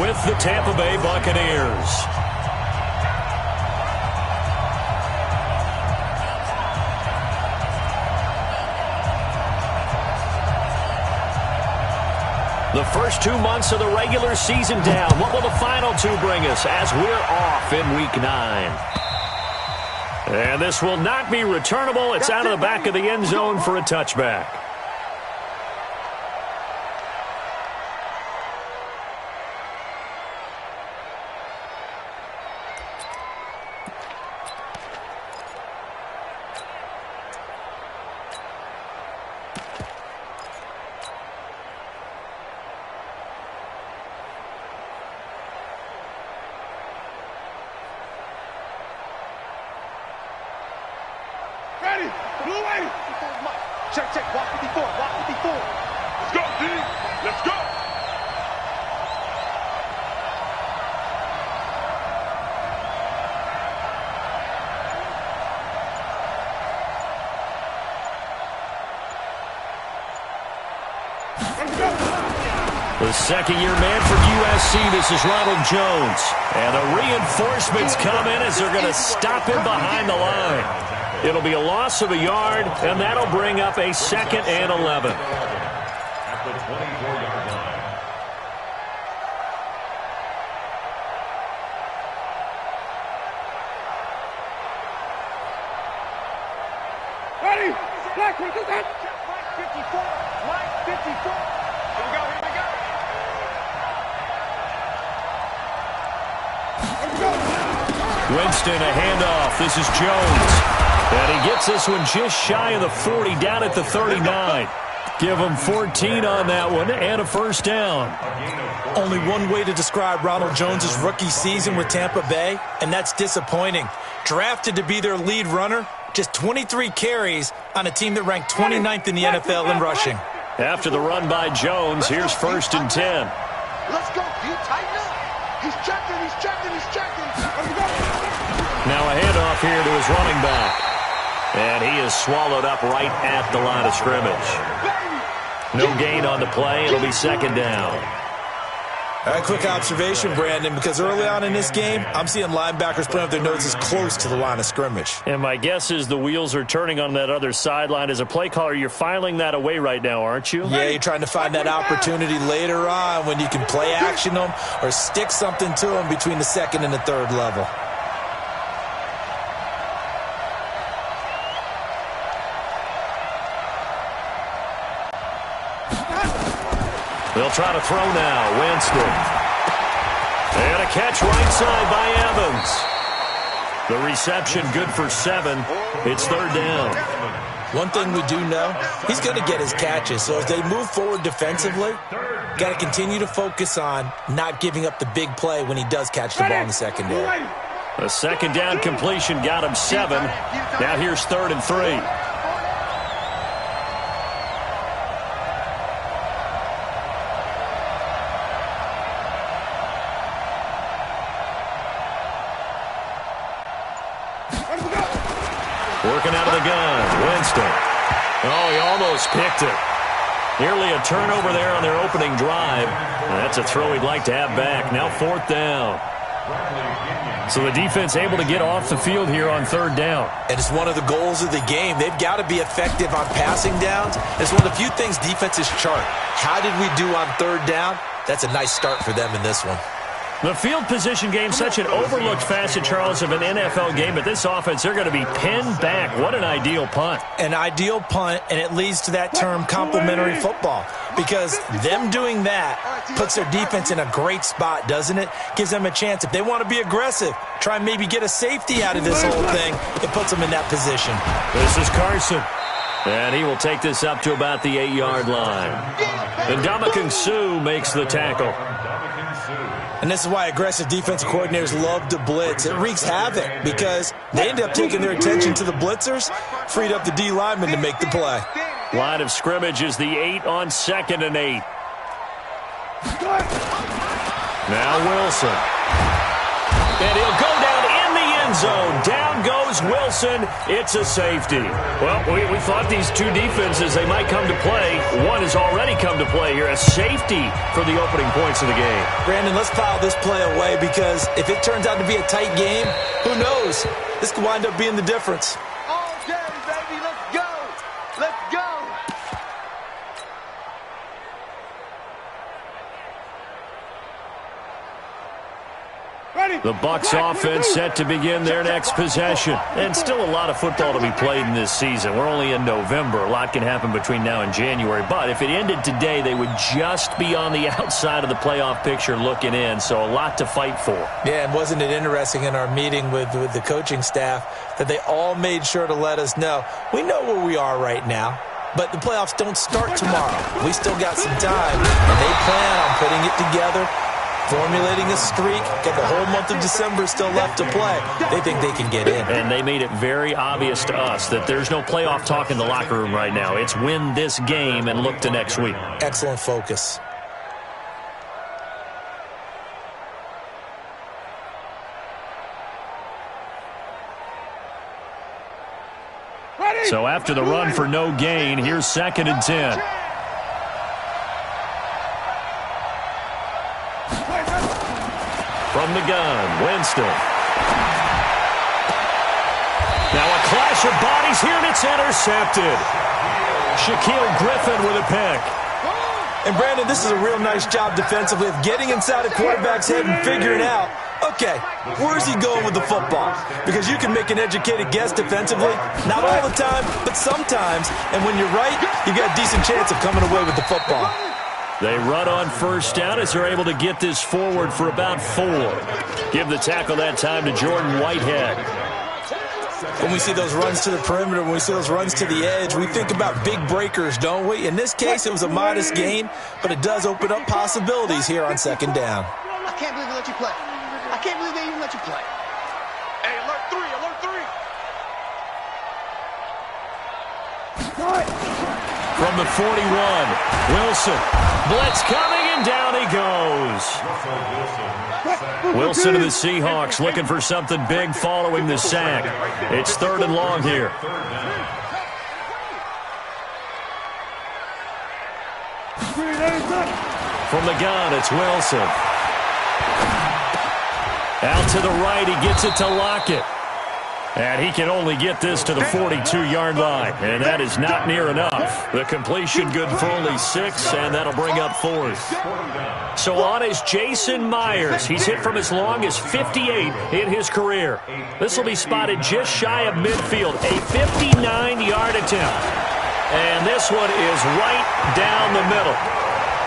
with the Tampa Bay Buccaneers. The first 2 months of the regular season down. What will the final two bring us as we're off in Week 9? And this will not be returnable. It's out of the back of the end zone for a touchback. Check. Walk 54. Let's go, D. Let's go. The second-year man for USC, this is Ronald Jones. And the reinforcements come in as they're going to stop him behind the line. It'll be a loss of a yard, and that'll bring up a 2nd and 11. At the 24-yard line. Ready? Black, we do that. Line 54. Here we go. Winston, a handoff. This is Jones. And he gets this one just shy of the 40, down at the 39. Give him 14 on that one and a first down. Only one way to describe Ronald Jones' rookie season with Tampa Bay, and that's disappointing. Drafted to be their lead runner, just 23 carries on a team that ranked 29th in the NFL in rushing. After the run by Jones, here's 1st and 10. Let's go, D. Tighten up. He's checking. Let's go. Now a handoff here to his running back. And he is swallowed up right at the line of scrimmage. No gain on the play. It'll be 2nd down. A quick observation, Brandon, because early on in this game, I'm seeing linebackers putting up their noses close to the line of scrimmage. And my guess is the wheels are turning on that other sideline. As a play caller, you're filing that away right now, aren't you? Yeah, you're trying to find that opportunity later on when you can play action them or stick something to them between the 2nd and the 3rd level. They'll try to throw now. Winston. And a catch right side by Evans. The reception good for 7. It's 3rd down. One thing we do know, he's going to get his catches. So as they move forward defensively, got to continue to focus on not giving up the big play when he does catch the ball in the secondary. A 2nd down completion got him 7. Now here's 3rd and 3. Working out of the gun, Winston. Oh, he almost picked it. Nearly a turnover there on their opening drive. That's a throw he'd like to have back. Now 4th down. So the defense able to get off the field here on 3rd down. And it's one of the goals of the game. They've got to be effective on passing downs. It's one of the few things defenses chart. How did we do on 3rd down? That's a nice start for them in this one. The field position game, such an overlooked facet, Charles, of an NFL game. But this offense, they're going to be pinned back. What an ideal punt. An ideal punt, and it leads to that term complementary football. Because them doing that puts their defense in a great spot, doesn't it? Gives them a chance. If they want to be aggressive, try and maybe get a safety out of this whole thing, it puts them in that position. This is Carson. And he will take this up to about the 8-yard line. And Ndamukong Suh makes the tackle. And this is why aggressive defensive coordinators love to blitz. It wreaks havoc because they end up taking their attention to the blitzers, freed up the D lineman to make the play. Line of scrimmage is the 8 on 2nd and 8. Now Wilson. And he'll go down in the end end zone. Down goes Wilson. It's a safety. Well, we thought these two defenses, they might come to play. One has already come to play here. A safety for the opening points of the game. Brandon, let's file this play away because if it turns out to be a tight game, who knows? This could wind up being the difference. All day, baby. Let's go. Let's go. The Bucs offense set to begin their next possession. And still a lot of football to be played in this season. We're only in November. A lot can happen between now and January. But if it ended today, they would just be on the outside of the playoff picture looking in. So a lot to fight for. Yeah, and wasn't it interesting in our meeting with the coaching staff that they all made sure to let us know, we know where we are right now, but the playoffs don't start tomorrow. We still got some time, and they plan on putting it together, formulating a streak, get the whole month of December still left to play. They think they can get in. And they made it very obvious to us that there's no playoff talk in the locker room right now. It's win this game and look to next week. Excellent focus. So after the run for no gain, here's 2nd and 10. From the gun, Winston. Now a clash of bodies here, and it's intercepted. Shaquille Griffin with a pick. And, Brandon, this is a real nice job defensively of getting inside a quarterback's head and figuring out, okay, where's he going with the football? Because you can make an educated guess defensively, not all the time, but sometimes. And when you're right, you've got a decent chance of coming away with the football. They run on first down as they're able to get this forward for about 4. Give the tackle that time to Jordan Whitehead. When we see those runs to the perimeter, when we see those runs to the edge, we think about big breakers, don't we? In this case, it was a modest gain, but it does open up possibilities here on 2nd down. I can't believe they let you play. I can't believe they even let you play. Hey, alert 3, alert 3. From the 41, Wilson. Blitz coming, and down he goes. Wilson to the Seahawks looking for something big following the sack. It's 3rd and long here. From the gun, it's Wilson. Out to the right, he gets it to Lockett. And he can only get this to the 42-yard line, and that is not near enough. The completion good for only 6, and that'll bring up 4th. So on is Jason Myers. He's hit from as long as 58 in his career. This will be spotted just shy of midfield, a 59-yard attempt. And this one is right down the middle.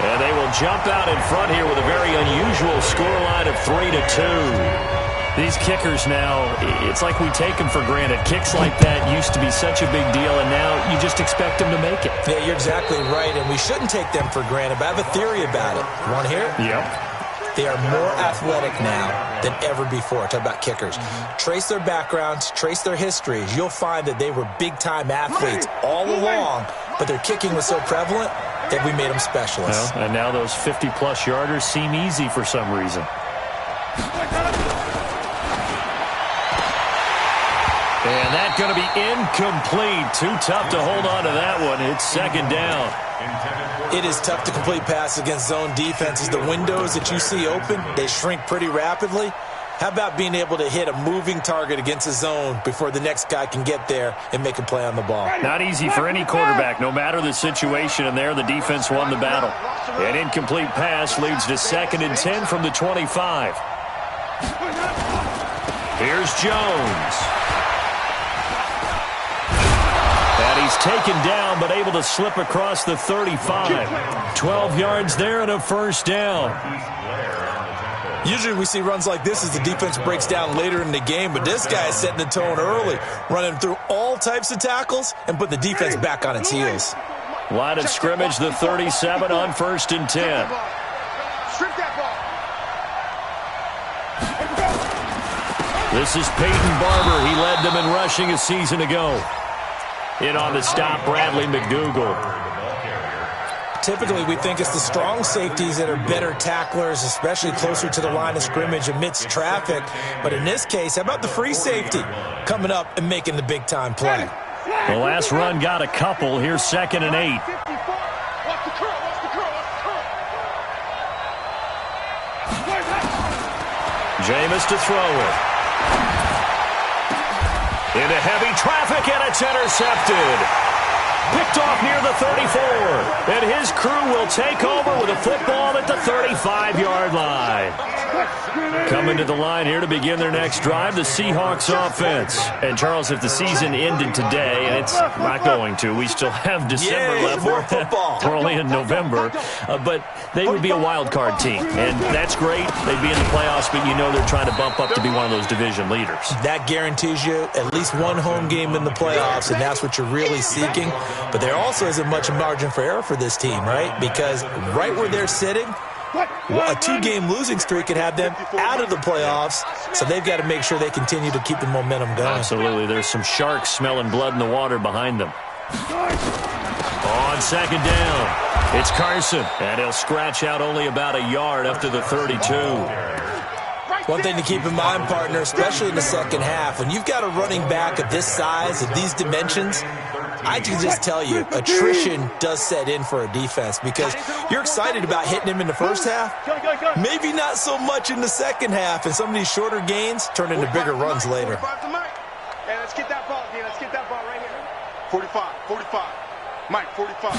And they will jump out in front here with a very unusual scoreline of 3-2. These kickers now, it's like we take them for granted. Kicks like that used to be such a big deal, and now you just expect them to make it. Yeah, you're exactly right, and we shouldn't take them for granted, but I have a theory about it. You want to hear it? Yep. They are more athletic now than ever before. Talk about kickers. Trace their backgrounds, trace their histories. You'll find that they were big-time athletes all along, but their kicking was so prevalent that we made them specialists. Well, and now those 50-plus yarders seem easy for some reason. And that's going to be incomplete. Too tough to hold on to that one. It's 2nd down. It is tough to complete passes against zone defenses. The windows that you see open, they shrink pretty rapidly. How about being able to hit a moving target against a zone before the next guy can get there and make a play on the ball? Not easy for any quarterback, no matter the situation. And there, the defense won the battle. An incomplete pass leads to 2nd and 10 from the 25. Here's Jones. And he's taken down, but able to slip across the 35. 12 yards there and a 1st down. Usually we see runs like this as the defense breaks down later in the game, but this guy is setting the tone early, running through all types of tackles and putting the defense back on its heels. Line of scrimmage, the 37 on 1st and 10. Strip that ball. This is Peyton Barber. He led them in rushing a season ago. In on the stop, Bradley McDougald. typically we think it's the strong safeties that are better tacklers, especially closer to the line of scrimmage amidst traffic. But in this case, how about the free safety coming up and making the big-time play? The last run got a couple. Here's 2nd and 8. Jameis to throw it. Into heavy traffic, and it's intercepted. Picked off near the 34. And his crew will take over with a football at the 35-yard line. Coming to the line here to begin their next drive, the Seahawks offense. And, Charles, if the season ended today, and it's not going to, we still have December left. More football. We're only in November. But they would be a wild card team. And that's great. They'd be in the playoffs, but you know they're trying to bump up to be one of those division leaders. That guarantees you at least one home game in the playoffs, and that's what you're really seeking. But there also isn't much margin for error for this team, right? Because right where they're sitting, a 2-game losing streak could have them out of the playoffs, so they've got to make sure they continue to keep the momentum going. Absolutely. There's some sharks smelling blood in the water behind them. On 2nd down, it's Carson, and he'll scratch out only about a yard after the 32. One thing to keep in mind, partner, especially in the second half, when you've got a running back of this size, of these dimensions, I can just tell you, attrition does set in for a defense because you're excited about hitting him in the first half, maybe not so much in the second half, and some of these shorter gains turn into bigger runs later. Hey, let's get that ball again. Let's get that ball right here. 45. Mike, 45.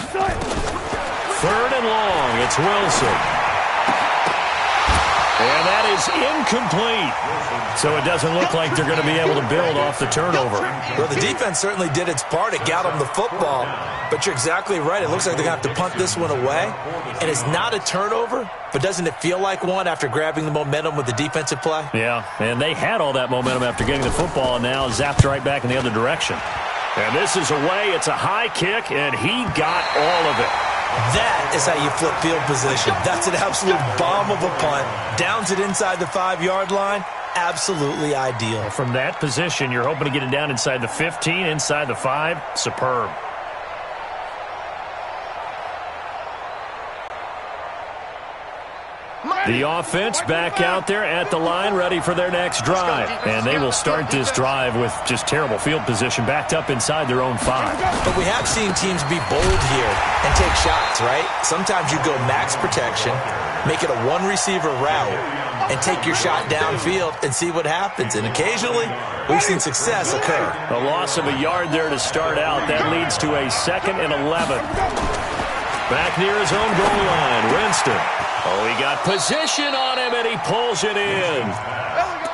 3rd and long. It's Wilson. And that is incomplete. So it doesn't look like they're going to be able to build off the turnover. Well, the defense certainly did its part. It got them the football. But you're exactly right. It looks like they're going to have to punt this one away. And it's not a turnover, but doesn't it feel like one after grabbing the momentum with the defensive play? Yeah, and they had all that momentum after getting the football and now zapped right back in the other direction. And this is away. It's a high kick, and he got all of it. That is how you flip field position. That's an absolute bomb of a punt. Downs it inside the 5-yard line. Absolutely ideal. From that position, you're hoping to get it down inside the 15, inside the 5. Superb. The offense back out there at the line, ready for their next drive. And they will start this drive with just terrible field position, backed up inside their own 5. But we have seen teams be bold here and take shots, right? Sometimes you go max protection, make it a one-receiver route, and take your shot downfield and see what happens. And occasionally, we've seen success occur. A loss of a yard there to start out. That leads to a 2nd and 11. Back near his own goal line, Winston. Oh, he got position on him, and he pulls it in.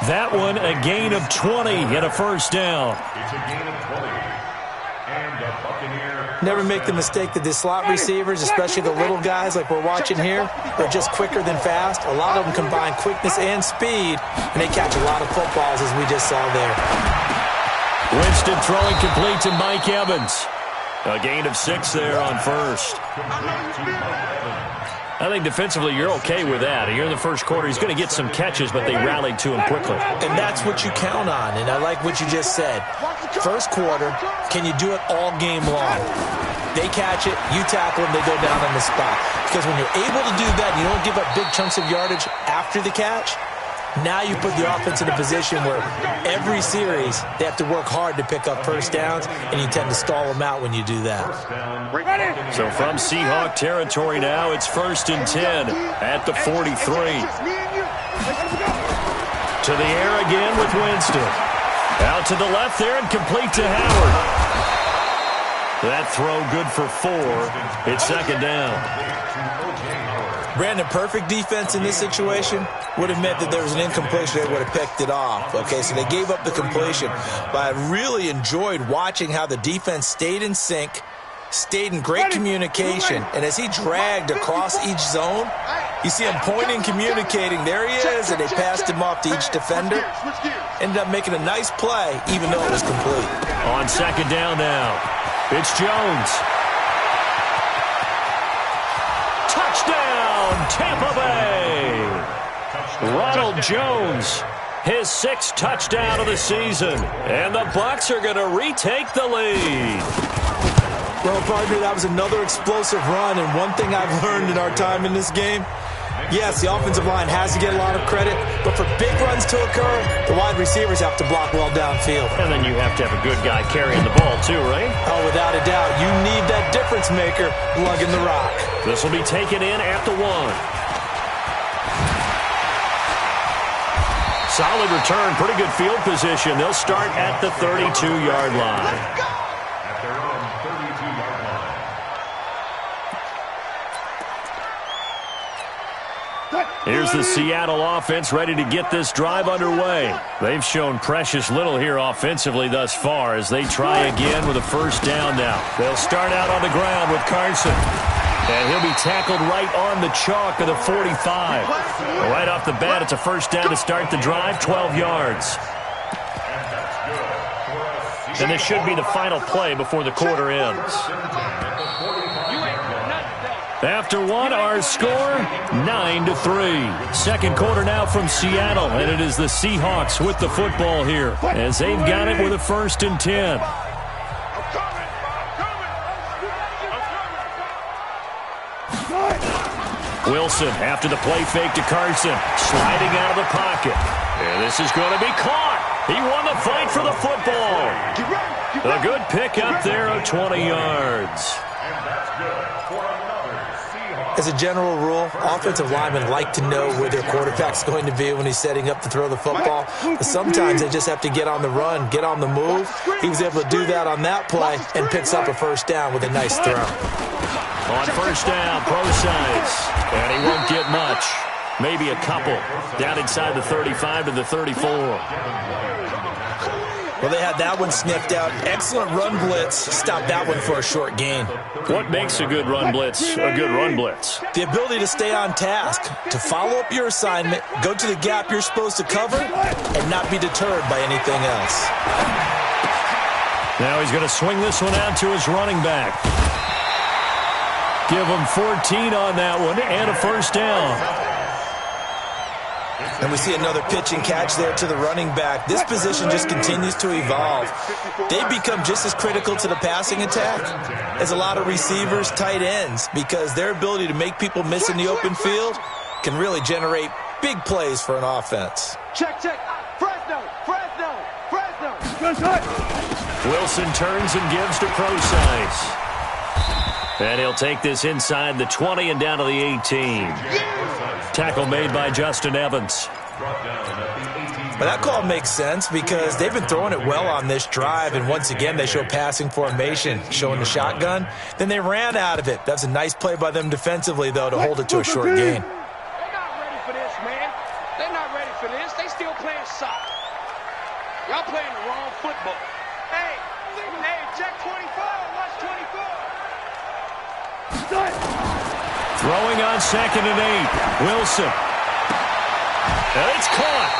That one, a gain of 20 and a first down. It's a gain of 20. And the Buccaneers. Never make the mistake that the slot receivers, especially the little guys like we're watching here, are just quicker than fast. A lot of them combine quickness and speed, and they catch a lot of footballs, as we just saw there. Winston throwing complete to Mike Evans. A gain of 6 there on first. I think defensively you're okay with that. Here in the first quarter, he's going to get some catches, but they rallied to him quickly. And that's what you count on, and I like what you just said. First quarter, can you do it all game long? They catch it, you tackle them, they go down on the spot. Because when you're able to do that, you don't give up big chunks of yardage after the catch, now you put the offense in a position where every series they have to work hard to pick up first downs, and you tend to stall them out when you do that. So from Seahawk territory now, it's 1st and 10 at the 43. To the air again with Winston. Out to the left there and complete to Howard. That throw good for 4. It's 2nd down. Brandon, perfect defense in this situation would have meant that there was an incompletion. They would have picked it off. Okay, so they gave up the completion. But I really enjoyed watching how the defense stayed in sync, stayed in great communication, and as he dragged across each zone, you see him pointing, communicating. There he is, and they passed him off to each defender. Ended up making a nice play, even though it was complete. On 2nd down now, it's Jones. Touchdown, Tampa Bay! Ronald Jones, his 6th touchdown of the season, and the Bucs are going to retake the lead. Well, partner, that was another explosive run, and one thing I've learned in our time in this game, yes, the offensive line has to get a lot of credit, but for big runs to occur, the wide receivers have to block well downfield. And then you have to have a good guy carrying the ball too, right? Oh, without a doubt. You need that difference maker lugging the rock. This will be taken in at the 1. Solid return, pretty good field position. They'll start at the 32-yard line. At their own 32-yard line. Here's the Seattle offense ready to get this drive underway. They've shown precious little here offensively thus far as they try again with a first down now. They'll start out on the ground with Carson. And he'll be tackled right on the chalk of the 45. Right off the bat, it's a first down to start the drive, 12 yards. And this should be the final play before the quarter ends. After one, our score, 9-3. Second quarter now from Seattle, and it is the Seahawks with the football here as they've got it with a 1st and 10. Wilson after the play fake to Carson, sliding out of the pocket. And this is going to be caught. He won the fight for the football. A good pickup there of 20 yards. As a general rule, offensive linemen like to know where their quarterback's going to be when he's setting up to throw the football. But sometimes they just have to get on the run, get on the move. He was able to do that on that play and picks up a first down with a nice throw. On first down, Procise. And he won't get much. Maybe a couple. Down inside the 35 to the 34. Well, they had that one sniffed out. Excellent run blitz. Stopped that one for a short gain. What makes a good run blitz a good run blitz? The ability to stay on task, to follow up your assignment, go to the gap you're supposed to cover, and not be deterred by anything else. Now he's going to swing this one out to his running back. Give him 14 on that one and a first down. And we see another pitch and catch there to the running back. This position just continues to evolve. They become just as critical to the passing attack as a lot of receivers, tight ends, because their ability to make people miss in the open field can really generate big plays for an offense. Check. Fresno. Wilson turns and gives to Procise. And he'll take this inside the 20 and down to the 18. Tackle made by Justin Evans. But that call makes sense because they've been throwing it well on this drive, and once again they show passing formation, showing the shotgun. Then they ran out of it. That's a nice play by them defensively, though, to hold it to a short gain. They're not ready for this, man. They're not ready for this. They still playing soccer. Y'all playing the wrong football. Hey, check 24. Watch 24. Throwing on 2nd and 8. Wilson. And it's caught.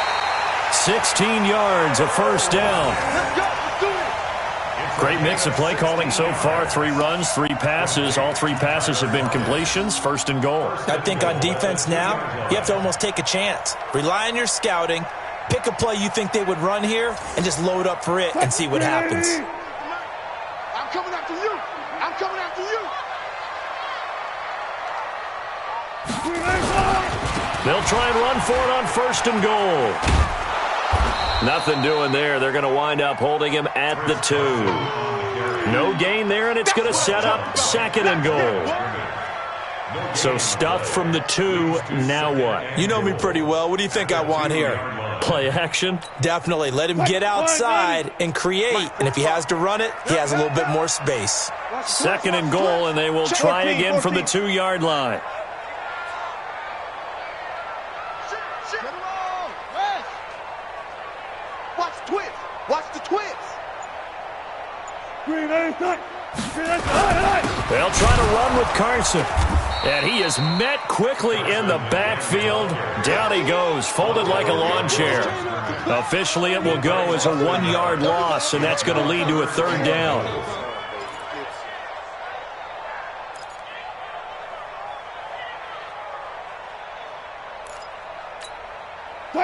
16 yards, a first down. Let's do it. Great mix of play calling so far. 3 runs, 3 passes. All 3 passes have been completions. 1st and goal. I think on defense now, you have to almost take a chance. Rely on your scouting. Pick a play you think they would run here and just load up for it and see what happens. I'm coming after you. They'll try and run for it on 1st and goal. Nothing doing there. They're going to wind up holding him at the 2. No gain there, and it's going to set up 2nd and goal. So stuffed from the 2. Now what? You know me pretty well. What do you think I want here? Play action? Definitely. Let him get outside and create. And if he has to run it, he has a little bit more space. 2nd and goal, and they will try again from the 2-yard line. Watch the twist. They'll try to run with Carson. And he is met quickly in the backfield. Down he goes, folded like a lawn chair. Officially, it will go as a 1-yard loss, and that's going to lead to a 3rd down.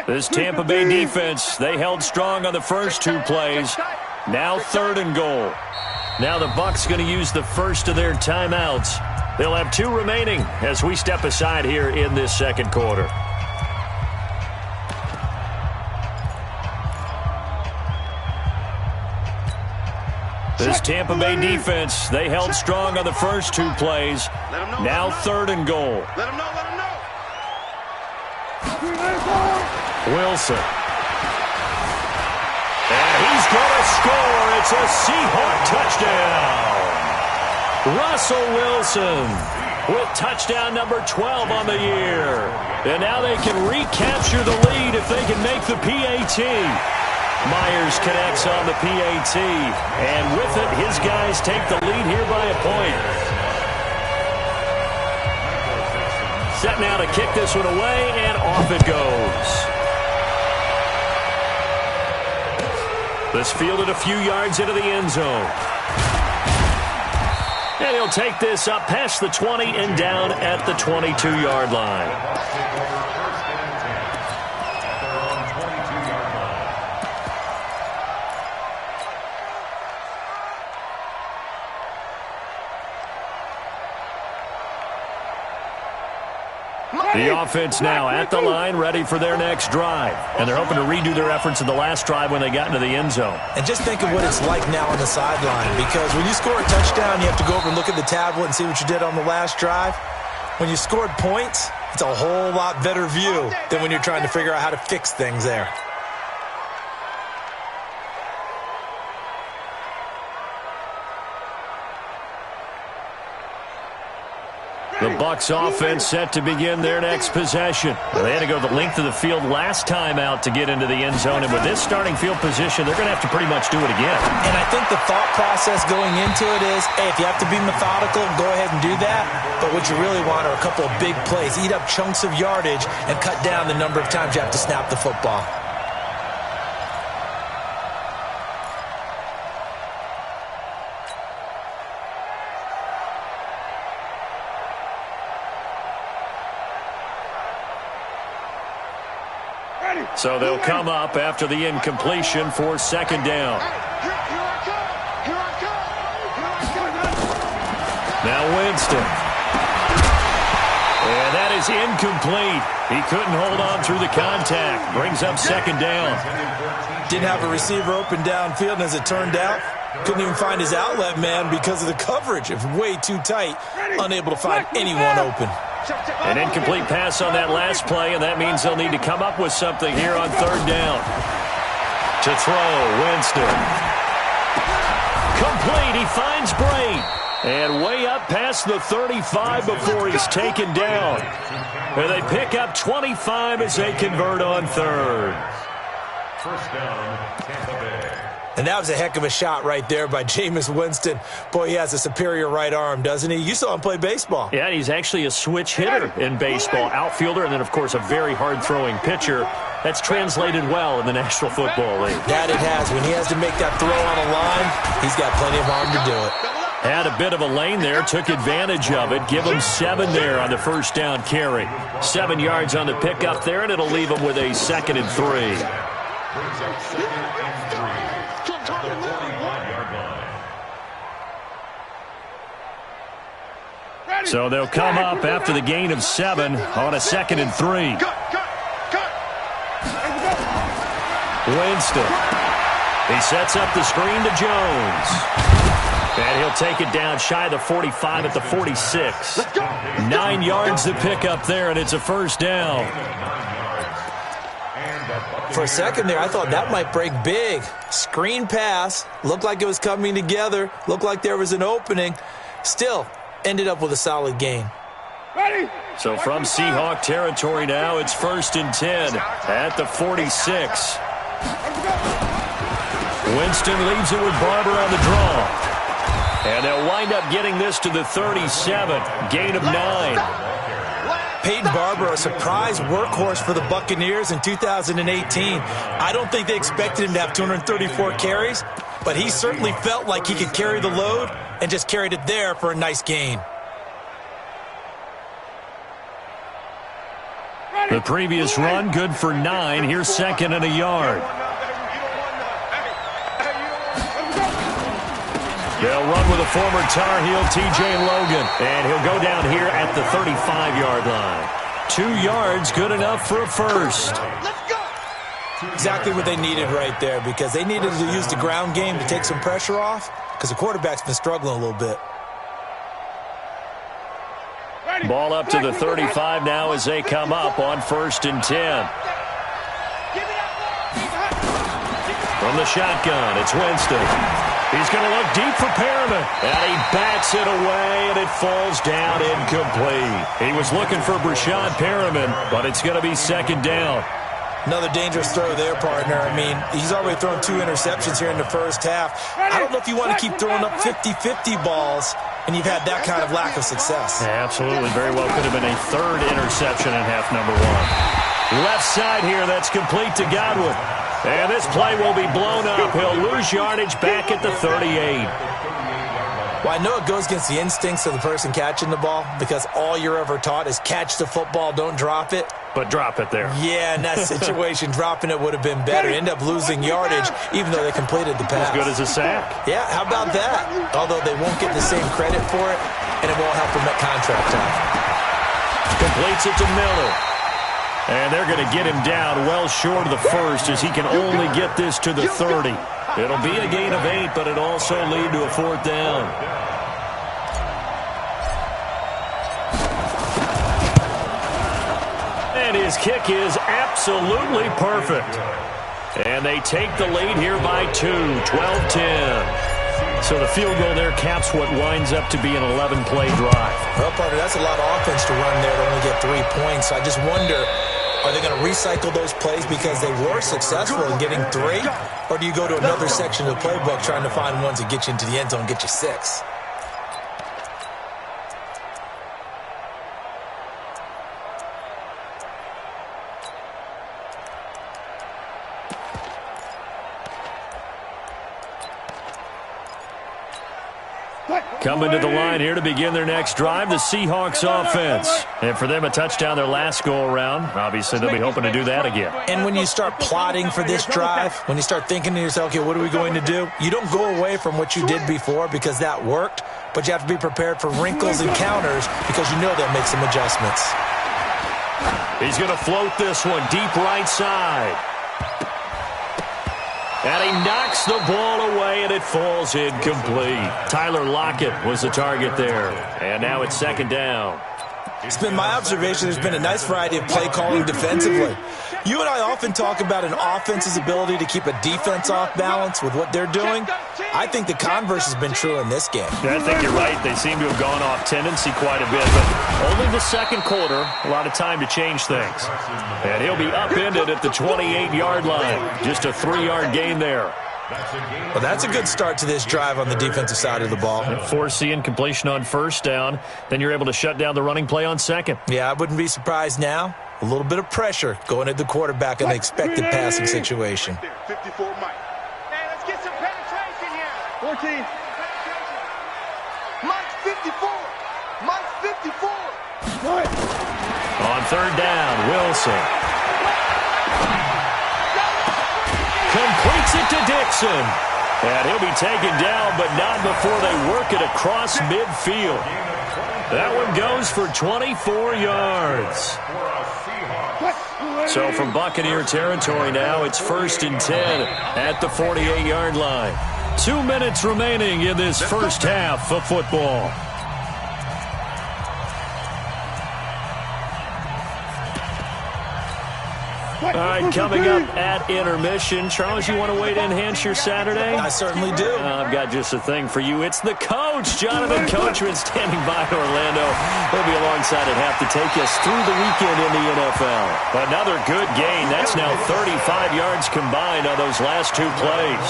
This Tampa Bay defense, they held strong on the first 2 plays. Now 3rd and goal. Now the Bucs going to use the first of their timeouts. They'll have 2 remaining as we step aside here in this second quarter. This Tampa Bay defense, they held strong on the first 2 plays. Now 3rd and goal. Let him know, let him know. Wilson. And he's going to score. It's a Seahawk touchdown. Russell Wilson with touchdown number 12 on the year. And now they can recapture the lead if they can make the PAT. Myers connects on the PAT. And with it, his guys take the lead here by a point. Set now to kick this one away, and off it goes. This fielded a few yards into the end zone. And he'll take this up past the 20 and down at the 22-yard line. The offense now at the line, ready for their next drive. And they're hoping to redo their efforts in the last drive when they got into the end zone. And just think of what it's like now on the sideline, because when you score a touchdown, you have to go over and look at the tablet and see what you did on the last drive. When you scored points, it's a whole lot better view than when you're trying to figure out how to fix things there. The Bucs offense set to begin their next possession. They had to go the length of the field last time out to get into the end zone, and with this starting field position, they're going to have to pretty much do it again. And I think the thought process going into it is, hey, if you have to be methodical, go ahead and do that. But what you really want are a couple of big plays. Eat up chunks of yardage and cut down the number of times you have to snap the football. So they'll come up after the incompletion for 2nd down. Now Winston. And that is incomplete. He couldn't hold on through the contact. Brings up 2nd down. Didn't have a receiver open downfield, and as it turned out, couldn't even find his outlet man because of the coverage. It was way too tight. Unable to find anyone open. An incomplete pass on that last play, and that means they'll need to come up with something here on 3rd down. To throw, Winston. Complete, he finds Braid. And way up past the 35 before he's taken down. And they pick up 25 as they convert on 3rd. 1st down, Tampa Bay. And that was a heck of a shot right there by Jameis Winston. Boy, he has a superior right arm, doesn't he? You saw him play baseball. Yeah, he's actually a switch hitter in baseball. Outfielder, and then, of course, a very hard-throwing pitcher. That's translated well in the National Football League. That it has. When he has to make that throw on a line, he's got plenty of arm to do it. Had a bit of a lane there, took advantage of it. Give him 7 there on the 1st down carry. 7 yards on the pickup there, and it'll leave him with a 2nd and 3. Brings up 2nd and 3. The 41-yard line. So they'll come up after the gain of 7 on a 2nd and 3. Winston. He sets up the screen to Jones. And he'll take it down shy of the 45 at the 46. 9 yards to pick up there, and it's a 1st down. For a second there, I thought that might break big. Screen pass. Looked like it was coming together. Looked like there was an opening. Still, ended up with a solid gain. So from Seahawk territory now, it's 1st and 10 at the 46. Winston leaves it with Barber on the draw. And they'll wind up getting this to the 37. Gain of 9. Peyton Barber, a surprise workhorse for the Buccaneers in 2018. I don't think they expected him to have 234 carries, but he certainly felt like he could carry the load and just carried it there for a nice gain. The previous run, good for 9. Here's 2nd and a yard. They'll run with a former Tar Heel, T.J. Logan. And he'll go down here at the 35-yard line. 2 yards, good enough for a first. Exactly what they needed right there, because they needed to use the ground game to take some pressure off, because the quarterback's been struggling a little bit. Ball up to the 35 now as they come up on 1st and 10. From the shotgun, it's Winston. He's going to look deep for Perriman. And he bats it away, and it falls down incomplete. He was looking for Brashad Perriman, but it's going to be 2nd down. Another dangerous throw there, partner. I mean, he's already thrown 2 interceptions here in the first half. I don't know if you want to keep throwing up 50-50 balls, and you've had that kind of lack of success. Yeah, absolutely. Very well could have been a 3rd interception in half number 1. Left side here, that's complete to Godwin. And this play will be blown up. He'll lose yardage back at the 38. Well, I know it goes against the instincts of the person catching the ball, because all you're ever taught is catch the football, don't drop it. But drop it there. Yeah, in that situation, dropping it would have been better. End up losing yardage, even though they completed the pass. As good as a sack. Yeah, how about that? Although they won't get the same credit for it, and it won't help them at contract time. Completes it to Miller. And they're going to get him down well short of the first, as he can only get this to the 30. It'll be a gain of 8, but it'll also lead to a 4th down. And his kick is absolutely perfect. And they take the lead here by 2, 12-10. So the field goal there caps what winds up to be an 11-play drive. Well, partner, that's a lot of offense to run there to only get 3 points. So I just wonder, are they going to recycle those plays because they were successful in getting 3? Or do you go to another section of the playbook trying to find ones that get you into the end zone and get you 6? Coming to the line here to begin their next drive, the Seahawks offense. And for them, a touchdown their last go-around. Obviously, they'll be hoping to do that again. And when you start plotting for this drive, when you start thinking to yourself, okay, what are we going to do? You don't go away from what you did before because that worked, but you have to be prepared for wrinkles and counters because you know they'll make some adjustments. He's going to float this one deep right side. And he knocks the ball away, and it falls incomplete. Tyler Lockett was the target there. And now it's 2nd down. It's been my observation there's been a nice variety of play calling defensively. You and I often talk about an offense's ability to keep a defense off balance with what they're doing. I think the converse has been true in this game. Yeah, I think you're right. They seem to have gone off tendency quite a bit, but only the 2nd quarter, a lot of time to change things. And he'll be upended at the 28-yard line. Just a 3-yard gain there. Well, that's a good start to this drive on the defensive side of the ball. Force the incompletion on 1st down. Then you're able to shut down the running play on 2nd. Yeah, I wouldn't be surprised now. A little bit of pressure going at the quarterback in an expected passing situation. 54 Mike. Hey, let's get some penetration here. 14. Mike's 54. Mike's 54. On 3rd down, Wilson. Completes it to Dixon. And he'll be taken down, but not before they work it across midfield. That one goes for 24 yards. So from Buccaneer territory now, it's 1st and 10 at the 48-yard line. 2 minutes remaining in this first half of football. All right, coming up at intermission. Charles, you want to wait to enhance your Saturday? I certainly do. I've got just a thing for you. It's the coach, Jonathan Coachman, standing by in Orlando. He'll be alongside at half to take us through the weekend in the NFL. Another good gain. That's now 35 yards combined on those last 2 plays.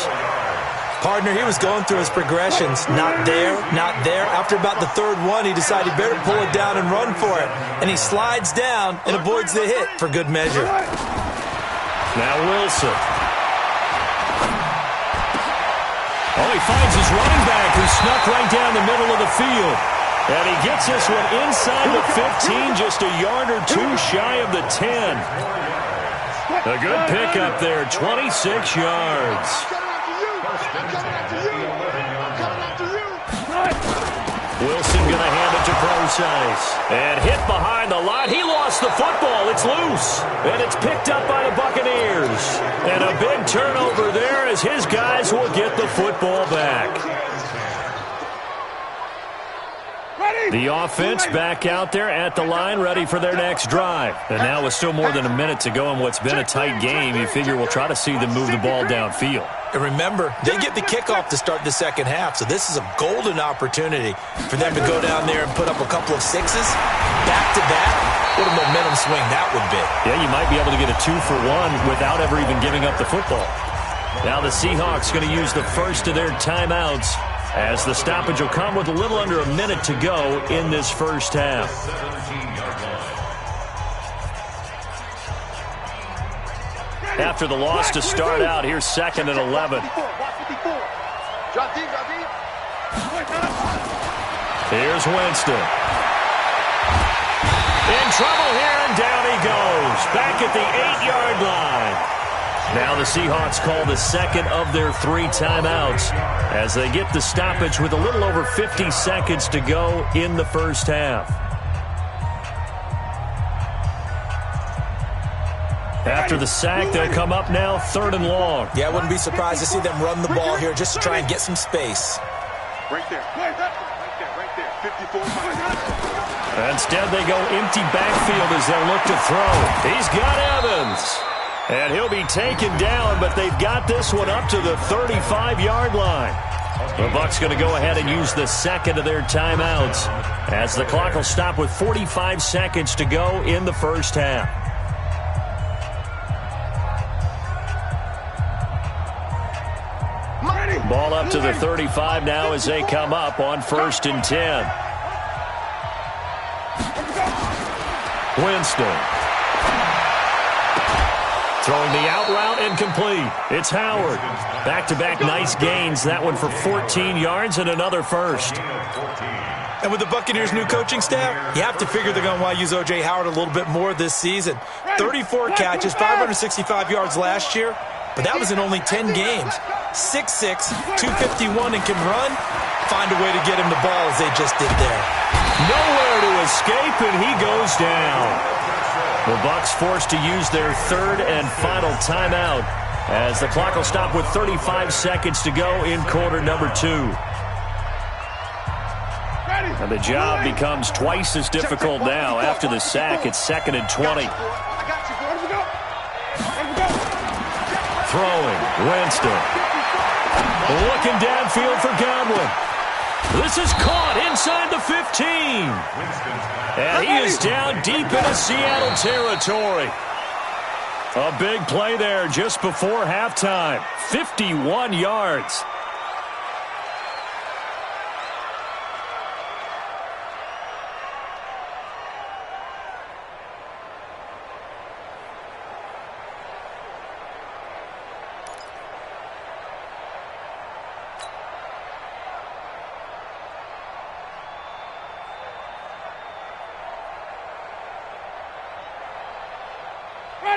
Partner, he was going through his progressions. Not there, not there. After about the 3rd one, he decided he better pull it down and run for it. And he slides down and avoids the hit for good measure. Now Wilson. Oh, he finds his running back who snuck right down the middle of the field. And he gets this one inside the 15, just a yard or 2 shy of the 10. A good pickup there, 26 yards. I'm coming after you. I'm coming after you. precise. And hit behind the line. He lost the football. It's loose. And it's picked up by the Buccaneers. And a big turnover there as his guys will get the football back. The offense back out there at the line, ready for their next drive. And now with still more than a minute to go in what's been a tight game, you figure we'll try to see them move the ball downfield. And remember, they get the kickoff to start the second half, so this is a golden opportunity for them to go down there and put up a couple of sixes back-to-back. What a momentum swing that would be. Yeah, you might be able to get a 2-for-1 without ever even giving up the football. Now the Seahawks going to use the first of their timeouts, as the stoppage will come with a little under a minute to go in this first half. After the loss to start out, here's 2nd and 11. Here's Winston. In trouble here, and down he goes. Back at the 8-yard line. Now the Seahawks call the second of their 3 timeouts as they get the stoppage with a little over 50 seconds to go in the first half. After the sack, they'll come up now 3rd and long. Yeah, I wouldn't be surprised to see them run the ball here just to try and get some space. Right there. Right there. 54. Instead, they go empty backfield as they look to throw. He's got Evans. And he'll be taken down, but they've got this one up to the 35-yard line. The Bucs going to go ahead and use the second of their timeouts as the clock will stop with 45 seconds to go in the first half. Ball up to the 35 now as they come up on 1st and 10. Winston. Throwing the out route incomplete. It's Howard. Back-to-back nice gains. That one for 14 yards and another first. And with the Buccaneers' new coaching staff, you have to figure they're going to want to use O.J. Howard a little bit more this season. 34 catches, 565 yards last year, but that was in only 10 games. 6'6", 251, and can run. Find a way to get him the ball as they just did there. Nowhere to escape, and he goes down. The Bucs forced to use their 3rd and final timeout as the clock will stop with 35 seconds to go in quarter number 2. And the job becomes twice as difficult now. After the sack, it's 2nd and 20. Throwing, Winston. Looking downfield for Godwin. This is caught inside the 15. And he is down deep into Seattle territory. A big play there just before halftime. 51 yards.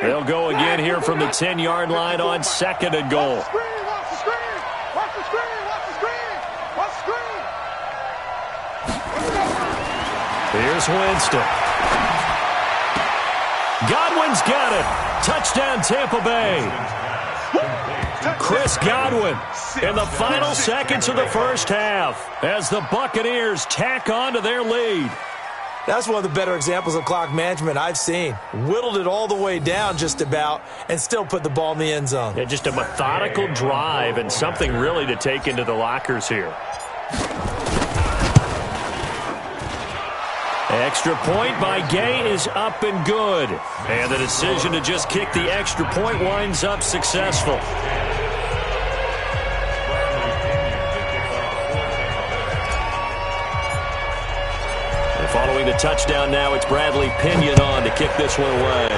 They'll go again here from the 10-yard line on 2nd and goal. Watch the screen! Watch the screen! Watch the screen! Watch the screen! Here's Winston. Godwin's got it. Touchdown, Tampa Bay. Chris Godwin in the final seconds of the first half as the Buccaneers tack on to their lead. That's one of the better examples of clock management I've seen. Whittled it all the way down just about and still put the ball in the end zone. Yeah, just a methodical drive and something really to take into the lockers here. Extra point by Gay is up and good. And the decision to just kick the extra point winds up successful. Following the touchdown now, it's Bradley Pinion on to kick this one away.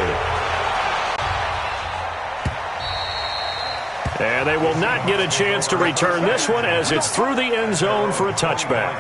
And they will not get a chance to return this one as it's through the end zone for a touchback.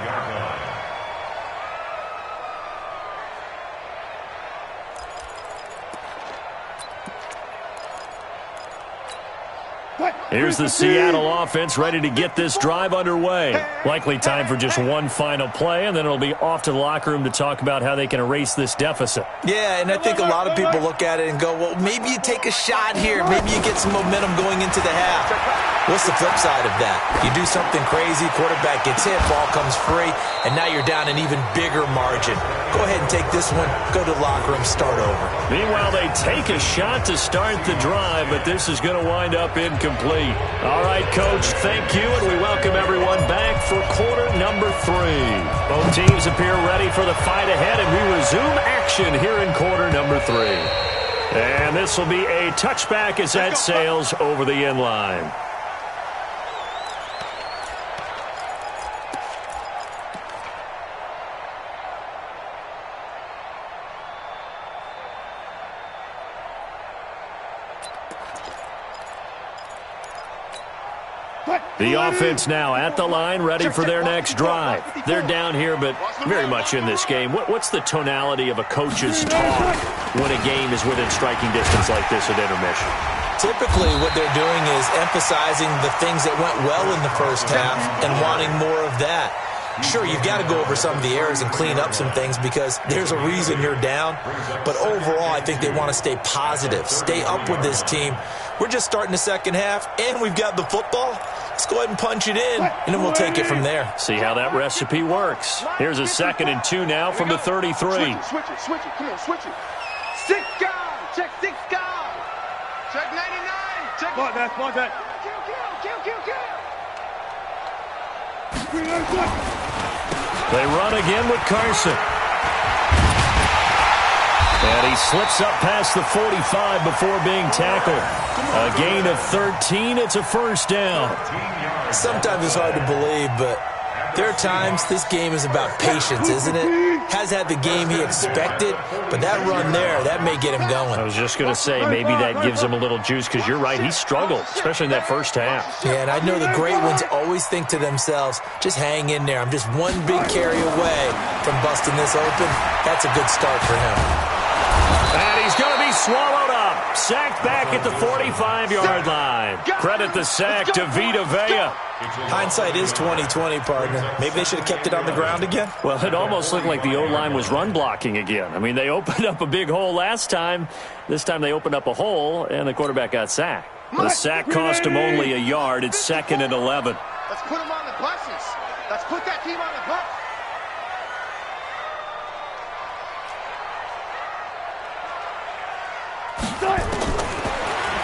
Here's the Seattle offense ready to get this drive underway. Likely time for just one final play, and then it'll be off to the locker room to talk about how they can erase this deficit. Yeah, and I think a lot of people look at it and go, well, maybe you take a shot here. Maybe you get some momentum going into the half. What's the flip side of that? You do something crazy, quarterback gets hit, ball comes free, and now you're down an even bigger margin. Go ahead and take this one, go to the locker room, start over. Meanwhile, they take a shot to start the drive, but this is going to wind up incomplete. All right, Coach, thank you, and we welcome everyone back for quarter number 3. Both teams appear ready for the fight ahead, and we resume action here in quarter number 3. And this will be a touchback as that sails over the end line. The offense now at the line, ready for their next drive. They're down here, but very much in this game. What's the tonality of a coach's talk when a game is within striking distance like this at intermission? Typically, what they're doing is emphasizing the things that went well in the first half and wanting more of that. Sure, you've got to go over some of the errors and clean up some things because there's a reason you're down. But overall, I think they want to stay positive, stay up with this team. We're just starting the second half, and we've got the football. Let's go ahead and punch it in, and then we'll take it from there. See how that recipe works. Here's a 2nd and 2 now from the 33. Switch it. Come on, switch it. 6 guys. Check 6 guys. Check 99. Check. Come on, that. Kill. They run again with Carson. And he slips up past the 45 before being tackled. A gain of 13. It's a first down. Sometimes it's hard to believe, but there are times this game is about patience, isn't it? Has had the game he expected, but that run there, that may get him going. I was just going to say maybe that gives him a little juice because you're right, he struggled, especially in that first half. Yeah, and I know the great ones always think to themselves, just hang in there. I'm just one big carry away from busting this open. That's a good start for him. And he's going to be swallowed up. Sacked back at the 45-yard line. Credit the sack to Vita Vea. Hindsight is 20/20, partner. Maybe they should have kept it on the ground again. Well, it almost looked like the O-line was run blocking again. I mean, they opened up a big hole last time. This time they opened up a hole, and the quarterback got sacked. The sack cost him only a yard. It's 2nd and 11. Let's put him on the buses. Let's put that team on the bus.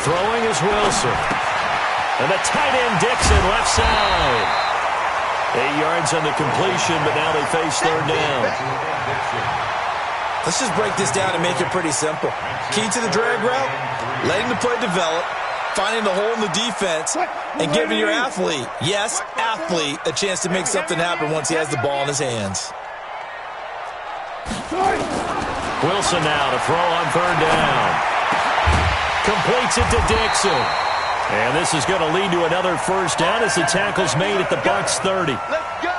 Throwing is Wilson. And the tight end Dixon left side. 8 yards on the completion, but now they face 3rd down. Let's just break this down and make it pretty simple. Key to the drag route, letting the play develop, finding the hole in the defense, and giving your athlete, yes, athlete, a chance to make something happen once he has the ball in his hands. Wilson now to throw on 3rd down. Completes it to Dixon. And this is going to lead to another first down as the tackle's made at the Bucs 30. Let's go.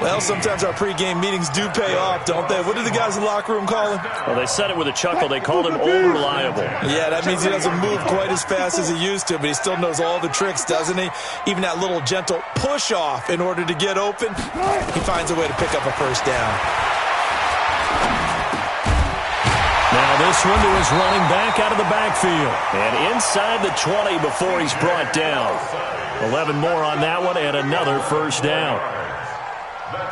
Well, sometimes our pregame meetings do pay off, don't they? What do the guys in the locker room call him? Well, they said it with a chuckle. They called him old reliable. Yeah, that means he doesn't move quite as fast as he used to, but he still knows all the tricks, doesn't he? Even that little gentle push-off in order to get open, he finds a way to pick up a first down. Now this one to his running back out of the backfield. And inside the 20 before he's brought down. 11 more on that one and another first down.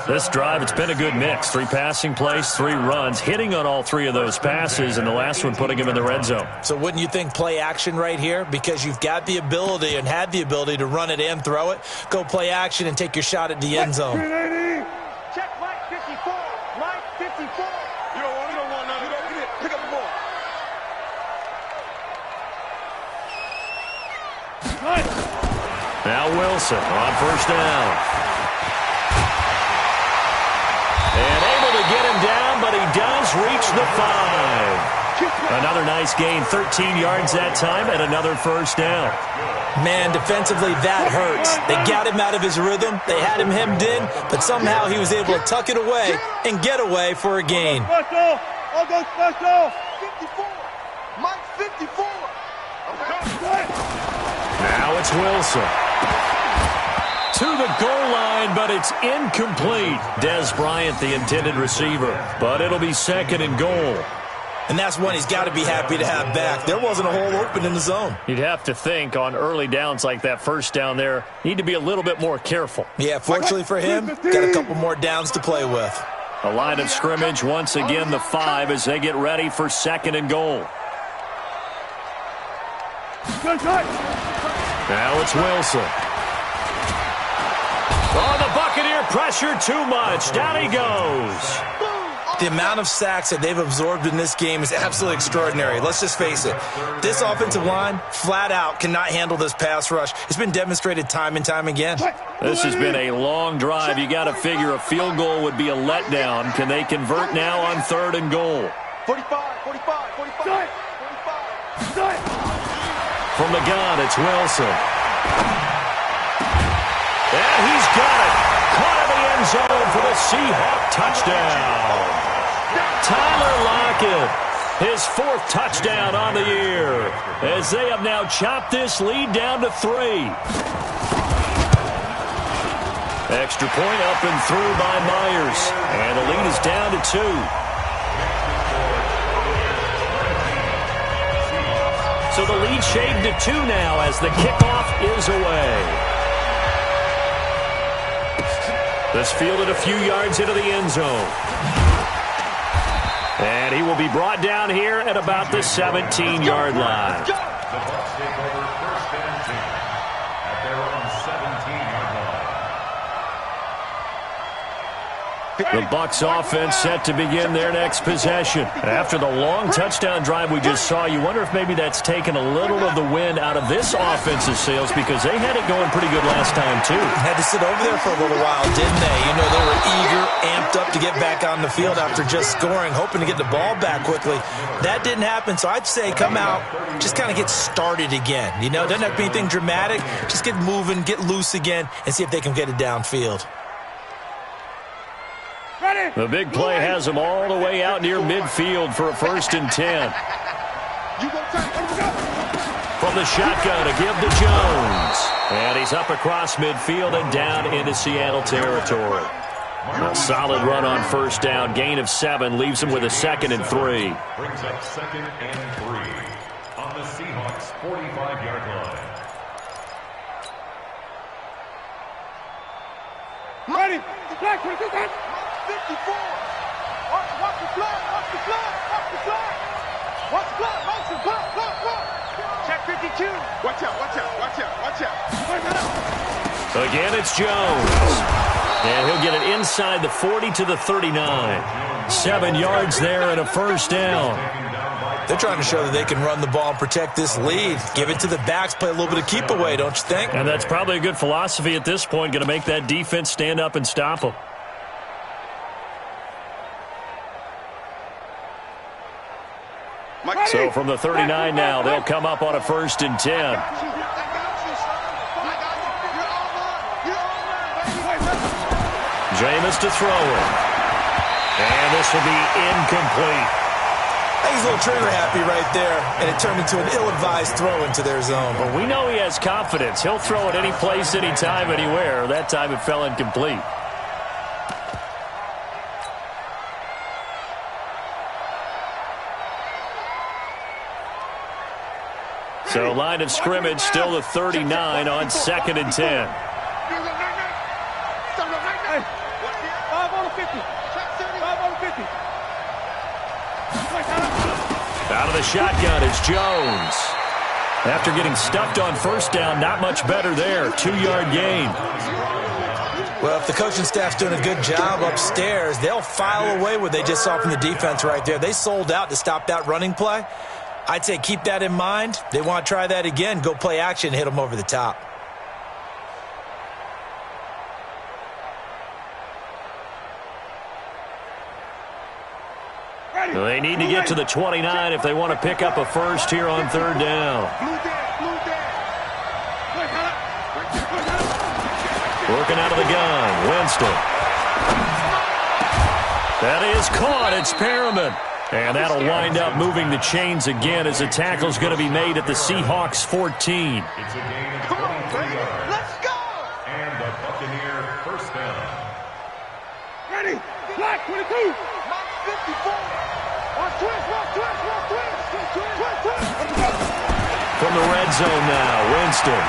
This drive, it's been a good mix. 3 passing plays, 3 runs, hitting on all 3 of those passes, and the last one putting him in the red zone. So wouldn't you think play action right here? Because you've got the ability and had the ability to run it and throw it. Go play action and take your shot at the end zone. Check Mike 54. Mike 54. You don't want none. You don't get it. Pick up the ball. Now Wilson on first down. And able to get him down, but he does reach the 5. Another nice gain, 13 yards that time, and another first down. Man, defensively, that hurts. They got him out of his rhythm. They had him hemmed in, but somehow he was able to tuck it away and get away for a gain. Special! I'll go special! 54. Mike 54. Okay. it's Wilson. To the goal line, but it's incomplete. Des Bryant, the intended receiver. But it'll be second and goal. And that's one he's got to be happy to have back. There wasn't a hole open in the zone. You'd have to think on early downs like that first down there, need to be a little bit more careful. Yeah, fortunately for him, got a couple more downs to play with. A line of scrimmage, once again the 5 as they get ready for second and goal. Now it's Wilson. Oh, the Buccaneer pressure too much. Down he goes. The amount of sacks that they've absorbed in this game is absolutely extraordinary. Let's just face it. This offensive line, flat out, cannot handle this pass rush. It's been demonstrated time and time again. This has been a long drive. You got to figure a field goal would be a letdown. Can they convert now on third and goal? 45, 45, 45, 45. From the gun, it's Wilson. And he's got it. Caught in the end zone for the Seahawks touchdown. Tyler Lockett, his 4th touchdown on the year, as they have now chopped this lead down to 3. Extra point up and through by Myers, and the lead is down to 2. So the lead shaved to 2 now as the kickoff is away. This fielded a few yards into the end zone. And he will be brought down here at about the 17-yard line. The Bucs take over first and 10 at their own 17-yard line. The Bucs offense set to begin their next possession. After the long touchdown drive we just saw, you wonder if maybe that's taken a little of the wind out of this offense's sails because they had it going pretty good last time, too. Had to sit over there for a little while, didn't they? You know, they were eager, amped up to get back on the field after just scoring, hoping to get the ball back quickly. That didn't happen, so I'd say come out, just kind of get started again. You know, doesn't have to be anything dramatic. Just get moving, get loose again, and see if they can get it downfield. The big play has him all the way out near midfield for a 1st and 10. From the shotgun, a give to Jones. And he's up across midfield and down into Seattle territory. A solid run on first down. Gain of 7 leaves him with a 2nd and 3. Brings up 2nd and 3 on the Seahawks 45-yard line. Ready. Black, 54. Watch the flag. Watch the flag. Watch the flag. Watch the flag. Watch the flag. Look. Check 52. Watch out. Watch out. Watch out. Watch out. Again, it's Jones. And he'll get it inside the 40 to the 39. 7 yards there and a 1st down. They're trying to show that they can run the ball and protect this lead. Give it to the backs, play a little bit of keep away, don't you think? And that's probably a good philosophy at this point, going to make that defense stand up and stop them. So from the 39 now, they'll come up on a 1st and 10. Jameis to throw it. And this will be incomplete. I think he's a little trigger happy right there, and it turned into an ill-advised throw into their zone. But we know he has confidence. He'll throw it any place, anytime, anywhere. That time it fell incomplete. So line of scrimmage still the 39 on 2nd and 10. 5 on the 50. 5 on the 50. Out of the shotgun is Jones. After getting stuffed on first down, not much better there. 2-yard gain. Well, if the coaching staff's doing a good job upstairs, they'll file away what they just saw from the defense right there. They sold out to stop that running play. I'd say keep that in mind. They want to try that again. Go play action, hit them over the top. They need to get to the 29 if they want to pick up a 1st here on 3rd down. Working out of the gun, Winston. That is caught. It's Perriman. And that'll wind up moving the chains again as the tackle's going to be made at the Seahawks 14. It's a gain of 23 yards. Let's go! And the Buccaneer first down. Ready? Black 22. Mike 54. Watch twist, watch twist, watch twist. Twist. From the red zone now, Winston.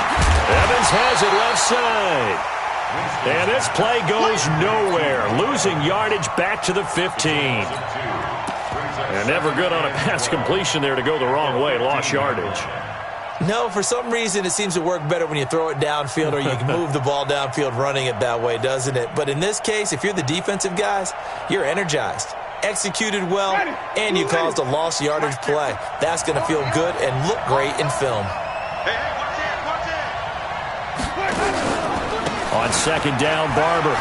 Evans has it left side. And this play goes nowhere. Losing yardage back to the 15. And never good on a pass completion there to go the wrong way. Lost yardage. No, for some reason, it seems to work better when you throw it downfield or you can move the ball downfield running it that way, doesn't it? But in this case, if you're the defensive guys, you're energized, executed well, and you caused a lost yardage play. That's going to feel good and look great in film. Hey, watch it. On second down, Barber.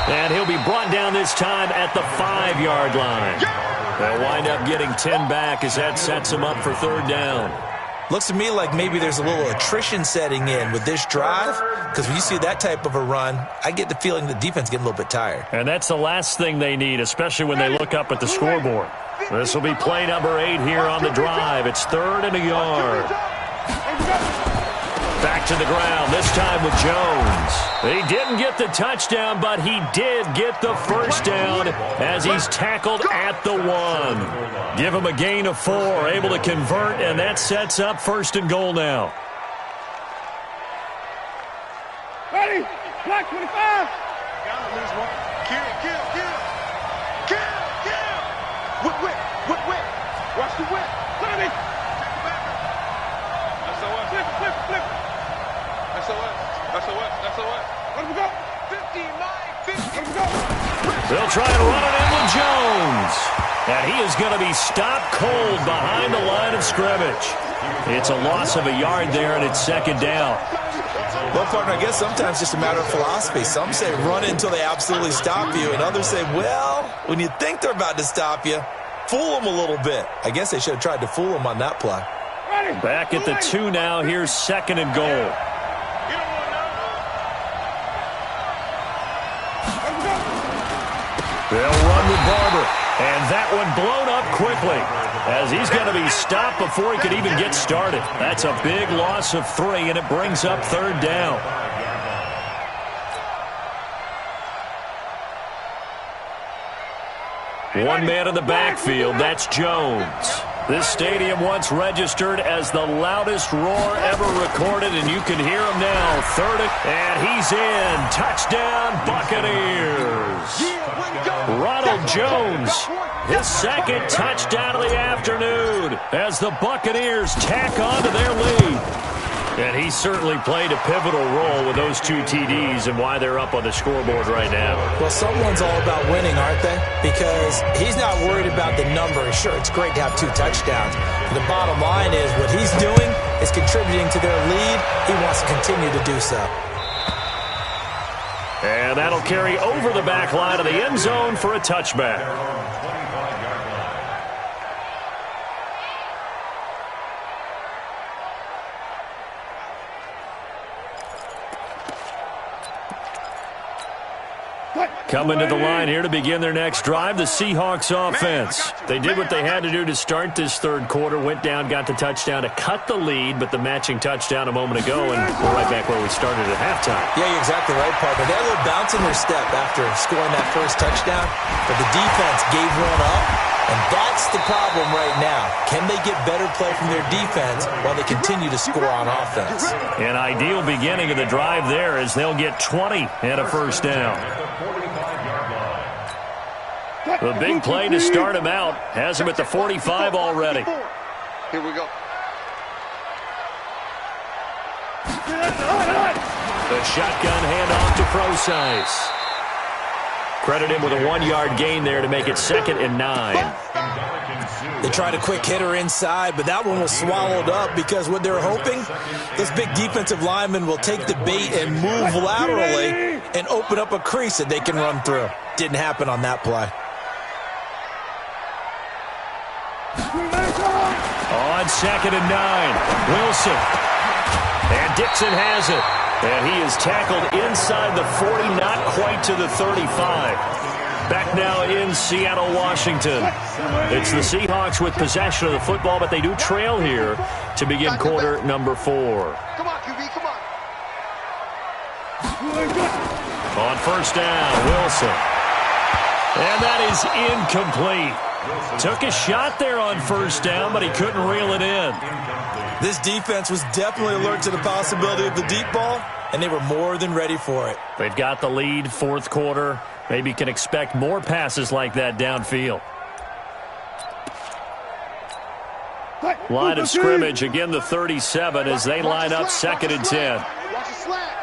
And he'll be brought down this time at the 5-yard line. They'll wind up getting 10 back as that sets him up for third down. Looks to me like maybe there's a little attrition setting in with this drive, because when you see that type of a run, I get the feeling the defense getting a little bit tired. And that's the last thing they need, especially when they look up at the scoreboard. This will be play number 8 here on the drive. It's 3rd and a yard. Back to the ground, this time with Jones. He didn't get the touchdown, but he did get the first down as he's tackled at the 1. Give him a gain of 4, able to convert, and that sets up 1st and goal now. Ready? Black 25. Gotta lose one. Kill. Whip. Watch the whip. Look at me. Flip. SOS. Let him go. 59, 50. Let him go. They'll try and run it in with Jones. And he is going to be stopped cold behind the line of scrimmage. It's a loss of a yard there, and it's 2nd down. Well, partner, I guess sometimes it's just a matter of philosophy. Some say run until they absolutely stop you, and others say, well, when you think they're about to stop you, fool them a little bit. I guess they should have tried to fool them on that play. Back at the 2 now. Here's 2nd and goal. They'll run with Barber. And that one blown up quickly as he's going to be stopped before he could even get started. That's a big loss of 3, and it brings up 3rd down. One man in the backfield, that's Jones. This stadium once registered as the loudest roar ever recorded, and you can hear him now. 3rd, and he's in. Touchdown, Buccaneers. Ronald Jones, his 2nd touchdown of the afternoon as the Buccaneers tack on to their lead. And he certainly played a pivotal role with those 2 TDs and why they're up on the scoreboard right now. Well, someone's all about winning, aren't they? Because he's not worried about the number. Sure, it's great to have 2 touchdowns. The bottom line is what he's doing is contributing to their lead. He wants to continue to do so. And that'll carry over the back line of the end zone for a touchback. Coming to the line here to begin their next drive, the Seahawks offense. They did what they had to do to start this 3rd quarter, went down, got the touchdown to cut the lead, but the matching touchdown a moment ago, and we're right back where we started at halftime. Yeah, you're exactly right, partner. They had a little bounce in their step after scoring that first touchdown, but the defense gave one up, and that's the problem right now. Can they get better play from their defense while they continue to score on offense? An ideal beginning of the drive there as they'll get 20 and a first down. The big play to start him out has him at the 45 already. Here we go. The shotgun handoff to Procise. Credit him with a 1-yard gain there to make it 2nd and 9. They tried a quick hitter inside, but that one was swallowed up because what they're hoping, this big defensive lineman will take the bait and move laterally and open up a crease that they can run through. Didn't happen on that play. On 2nd and 9, Wilson. And Dixon has it. And he is tackled inside the 40, not quite to the 35. Back now in Seattle, Washington. It's the Seahawks with possession of the football, but they do trail here to begin quarter number 4. Come on, QB, come on. On first down, Wilson. And that is incomplete. Took a shot there on first down, but he couldn't reel it in. This defense was definitely alert to the possibility of the deep ball, and they were more than ready for it. They've got the lead, fourth quarter. Maybe can expect more passes like that downfield. Line of scrimmage, again the 37 as they line up 2nd and 10. Watch the slant.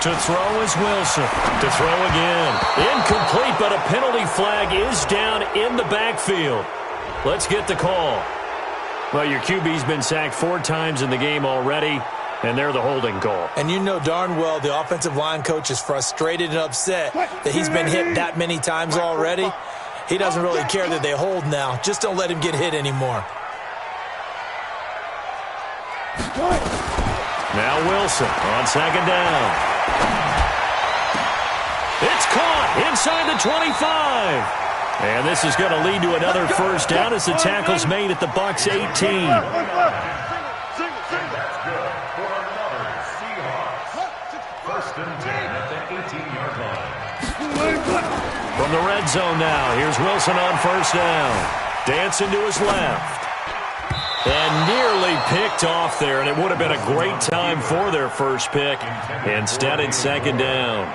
To throw is Wilson. To throw again. Incomplete, but a penalty flag is down in the backfield. Let's get the call. Well, your QB's been sacked 4 times in the game already, and they're the holding call. And you know darn well the offensive line coach is frustrated and upset that he's been hit that many times already. He doesn't really care that they hold now. Just don't let him get hit anymore. Now Wilson on 2nd down. It's caught inside the 25. And this is going to lead to another first down as the tackle's made at the Bucs 18. That's good for another Seahawks. 1st and 10 at the 18-yard line. From the red zone now, here's Wilson on first down. Dancing to his left. And nearly picked off there, and it would have been a great time for their first pick. Instead, it's 2nd down.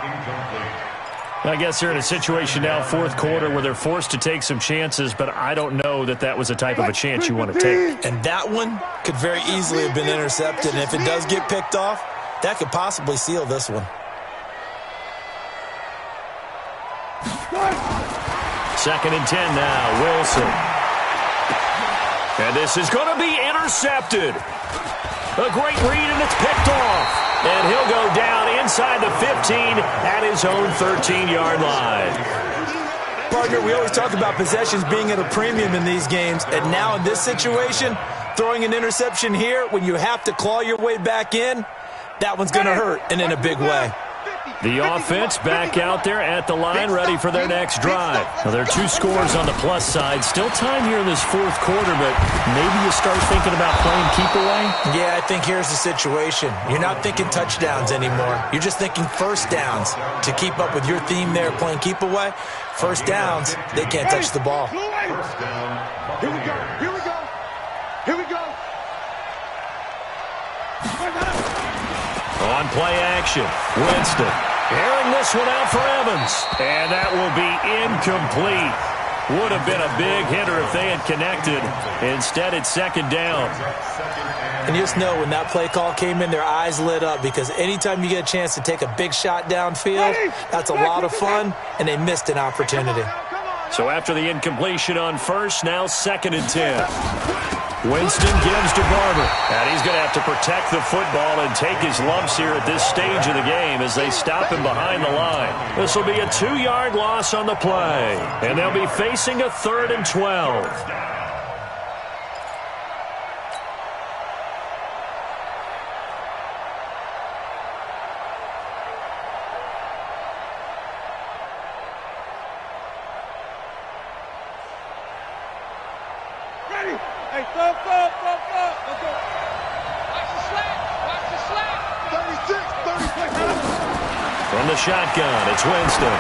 I guess they're in a situation now, 4th quarter, where they're forced to take some chances, but I don't know that that was the type of a chance you want to take. And that one could very easily have been intercepted, and if it does get picked off, that could possibly seal this one. 2nd and 10 now, Wilson. And this is going to be intercepted. A great read, and it's picked off. And he'll go down inside the 15 at his own 13-yard line. Partner, we always talk about possessions being at a premium in these games, and now in this situation, throwing an interception here when you have to claw your way back in, that one's going to hurt, and in a big way. The offense back out there at the line, ready for their next drive. Now, there are 2 scores on the plus side. Still time here in this 4th quarter, but maybe you start thinking about playing keep away? Yeah, I think here's the situation. You're not thinking touchdowns anymore. You're just thinking first downs. To keep up with your theme there, playing keep away, first downs, they can't touch the ball. First down. Here we go. Here we go. Here we go. On play action, Winston airing this one out for Evans. And that will be incomplete. Would have been a big hitter if they had connected. Instead, it's 2nd down. And you just know when that play call came in, their eyes lit up, because anytime you get a chance to take a big shot downfield, that's a lot of fun, and they missed an opportunity. So after the incompletion on first, now 2nd and 10. Winston gives to Barber, and he's going to have to protect the football and take his lumps here at this stage of the game as they stop him behind the line. This will be a 2-yard loss on the play, and they'll be facing a 3rd and 12. Hey, go. Let's go. Watch the slant. 36, 36. From the shotgun, it's Winston.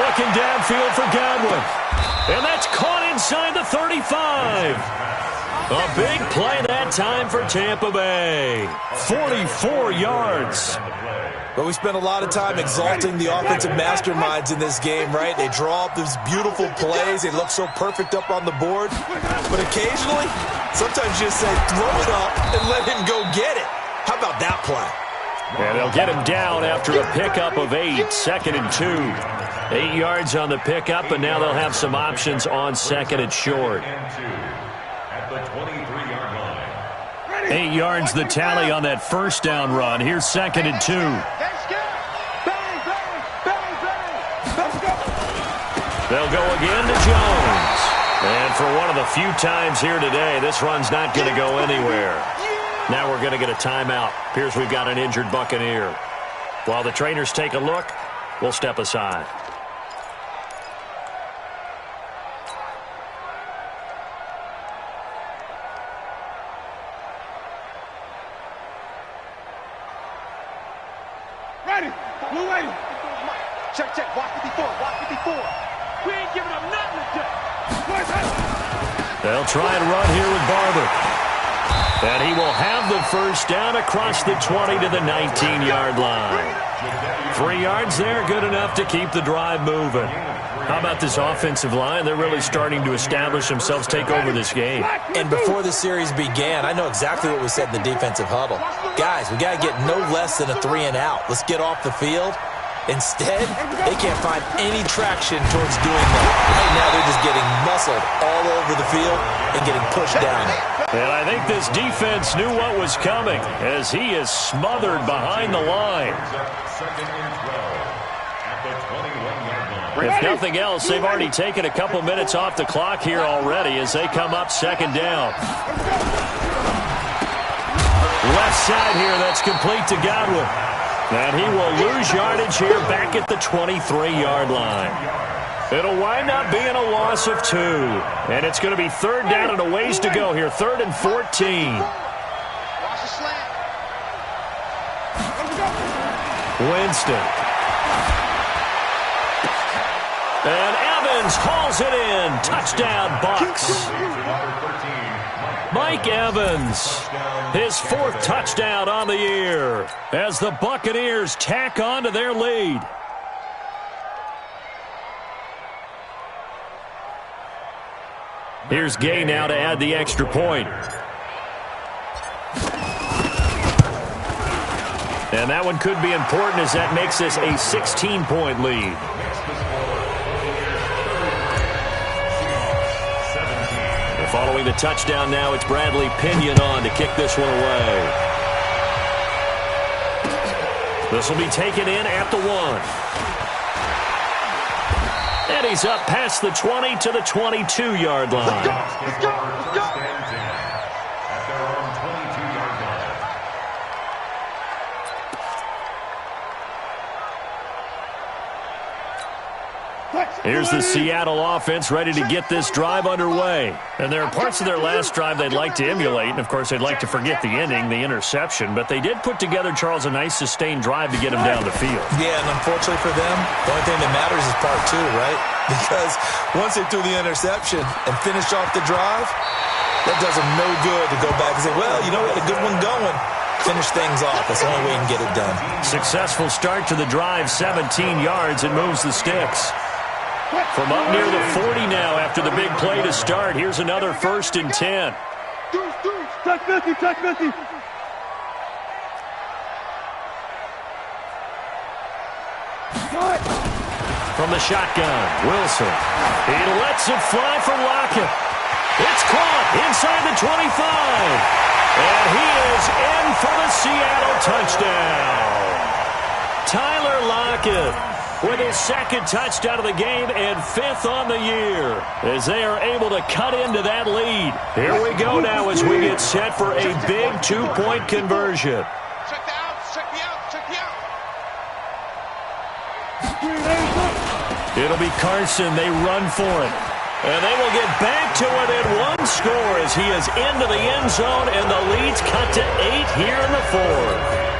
Looking downfield for Godwin. And that's caught inside the 35. A big play that time for Tampa Bay. 44 yards. But we spent a lot of time exalting the offensive masterminds in this game, right? They draw up these beautiful plays. They look so perfect up on the board. But occasionally, sometimes you just say, throw it up and let him go get it. How about that play? And they'll get him down after a pickup of 8, 2nd and 2. 8 yards on the pickup, and now they'll have some options on 2nd and short. At the 23-yard line. 8 yards the tally on that first down run. Here's 2nd and 2. They'll go again to Jones. And for one of the few times here today, this run's not going to go anywhere. Now we're going to get a timeout. Appears we've got an injured Buccaneer. While the trainers take a look, we'll step aside. Ready. We're ready. Check, check. Watch 54. Watch 54. We ain't giving up nothing today. They'll try and run here with Barber. And he will have the first down across the 20 to the 19-yard line. 3 yards there, good enough to keep the drive moving. How about this offensive line? They're really starting to establish themselves, take over this game. And before the series began, I know exactly what was said in the defensive huddle. Guys, we got to get no less than a 3 and out. Let's get off the field. Instead, they can't find any traction towards doing that. Right now, they're just getting muscled all over the field and getting pushed down. And I think this defense knew what was coming as he is smothered behind the line. If nothing else, they've already taken a couple minutes off the clock here already as they come up second down. Left side here, that's complete to Godwin. And he will lose yardage here back at the 23-yard line. It'll wind up being a loss of 2. And it's going to be third down and a ways to go here. 3rd and 14. Winston. And Evans hauls it in. Touchdown, Bucs. Mike Evans, his 4th touchdown on the year as the Buccaneers tack on to their lead. Here's Gay now to add the extra point. And that one could be important as that makes this a 16-point lead. Following the touchdown now, it's Bradley Pinion on to kick this one away. This will be taken in at the 1. And he's up past the 20 to the 22-yard line. Let's go. Let's go. Here's the Seattle offense ready to get this drive underway. And there are parts of their last drive they'd like to emulate. And, of course, they'd like to forget the ending, the interception. But they did put together, Charles, a nice sustained drive to get them down the field. Yeah, and unfortunately for them, the only thing that matters is part 2, right? Because once they threw the interception and finished off the drive, that does them no good to go back and say, well, you know, we had a good one going. Finish things off. That's the only way you can get it done. Successful start to the drive, 17 yards. It moves the sticks. From up near the 40 now after the big play to start. Here's another 1st and 10. Touch 50, touch 50. From the shotgun, Wilson. He lets it fly for Lockett. It's caught inside the 25. And he is in for the Seattle touchdown. Tyler Lockett with his 2nd touchdown of the game and 5th on the year as they are able to cut into that lead. Here we go now as we get set for a big 2-point conversion. Check the outs, check the outs, check the outs. It'll be Carson. They run for it. And they will get back to within 1 score as he is into the end zone and the lead's cut to 8 here in the 4th.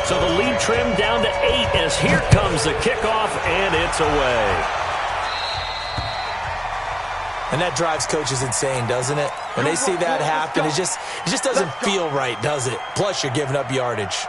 So the lead trimmed down to 8 as here comes the kickoff, and it's away. And that drives coaches insane, doesn't it? When they see that happen, it just doesn't feel right, does it? Plus, you're giving up yardage.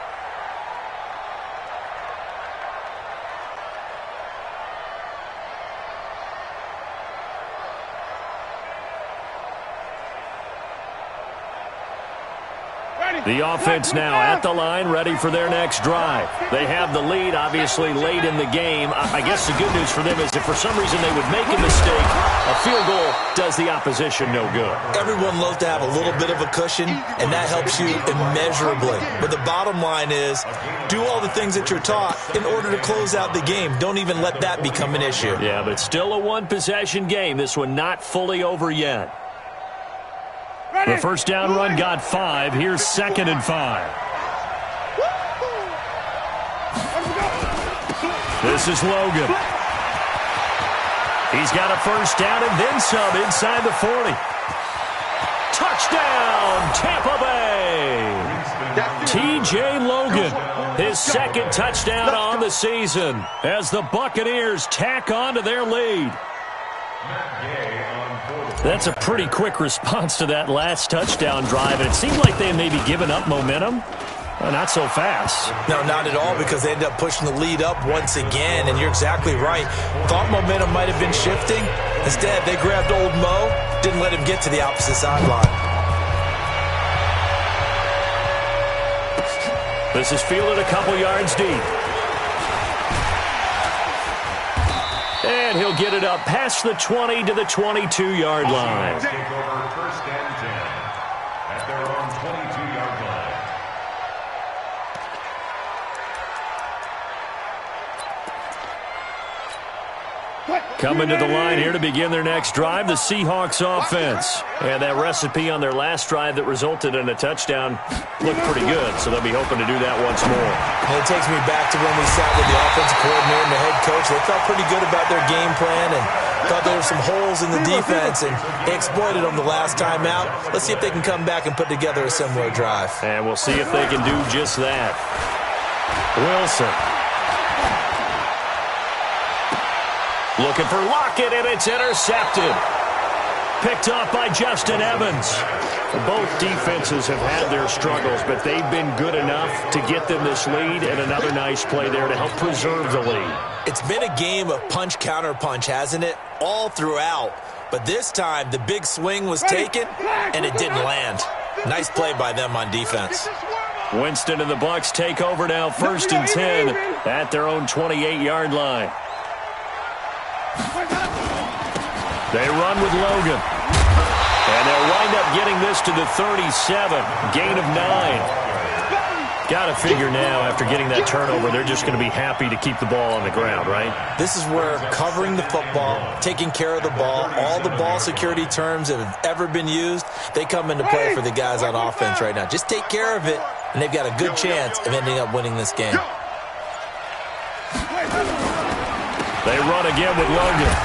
Ready. The offense now at the line, ready for their next drive. They have the lead, obviously, late in the game. I guess the good news for them is if for some reason they would make a mistake, a field goal does the opposition no good. Everyone loves to have a little bit of a cushion, and that helps you immeasurably. But the bottom line is, do all the things that you're taught in order to close out the game. Don't even let that become an issue. Yeah, but it's still a one-possession game. This one not fully over yet. The first down run got 5. Here's 2nd and 5. This is Logan. He's got a first down and then some inside the 40. Touchdown, Tampa Bay. T.J. Logan, his 2nd touchdown on the season as the Buccaneers tack on to their lead. That's a pretty quick response to that last touchdown drive, and it seemed like they had maybe given up momentum. Well, not so fast. No, not at all, because they ended up pushing the lead up once again, and you're exactly right. Thought momentum might have been shifting. Instead, they grabbed old Mo, didn't let him get to the opposite sideline. This is fielded a couple yards deep. And he'll get it up past the 20 to the 22-yard line. Take over 1st and 10 at their own 22-yard line. Coming to the line here to begin their next drive, the Seahawks offense. And that recipe on their last drive that resulted in a touchdown looked pretty good, so they'll be hoping to do that once more. And it takes me back to when we sat with the offensive coordinator and the head coach. They felt pretty good about their game plan and thought there were some holes in the defense, and they exploited them the last time out. Let's see if they can come back and put together a similar drive. And we'll see if they can do just that. Wilson. Looking for Lockett, and it's intercepted. Picked off by Justin Evans. Both defenses have had their struggles, but they've been good enough to get them this lead, and another nice play there to help preserve the lead. It's been a game of punch-counter-punch, hasn't it? All throughout. But this time, the big swing was taken, and it didn't land. Nice play by them on defense. Winston and the Bucs take over now, 1st and 10 at their own 28-yard line. They run with Logan. And they'll wind up getting this to the 37. Gain of 9. Got to figure now, after getting that turnover, they're just going to be happy to keep the ball on the ground, right? This is where covering the football, taking care of the ball, all the ball security terms that have ever been used, they come into play for the guys on offense right now. Just take care of it, and they've got a good chance of ending up winning this game. They run again with Logan.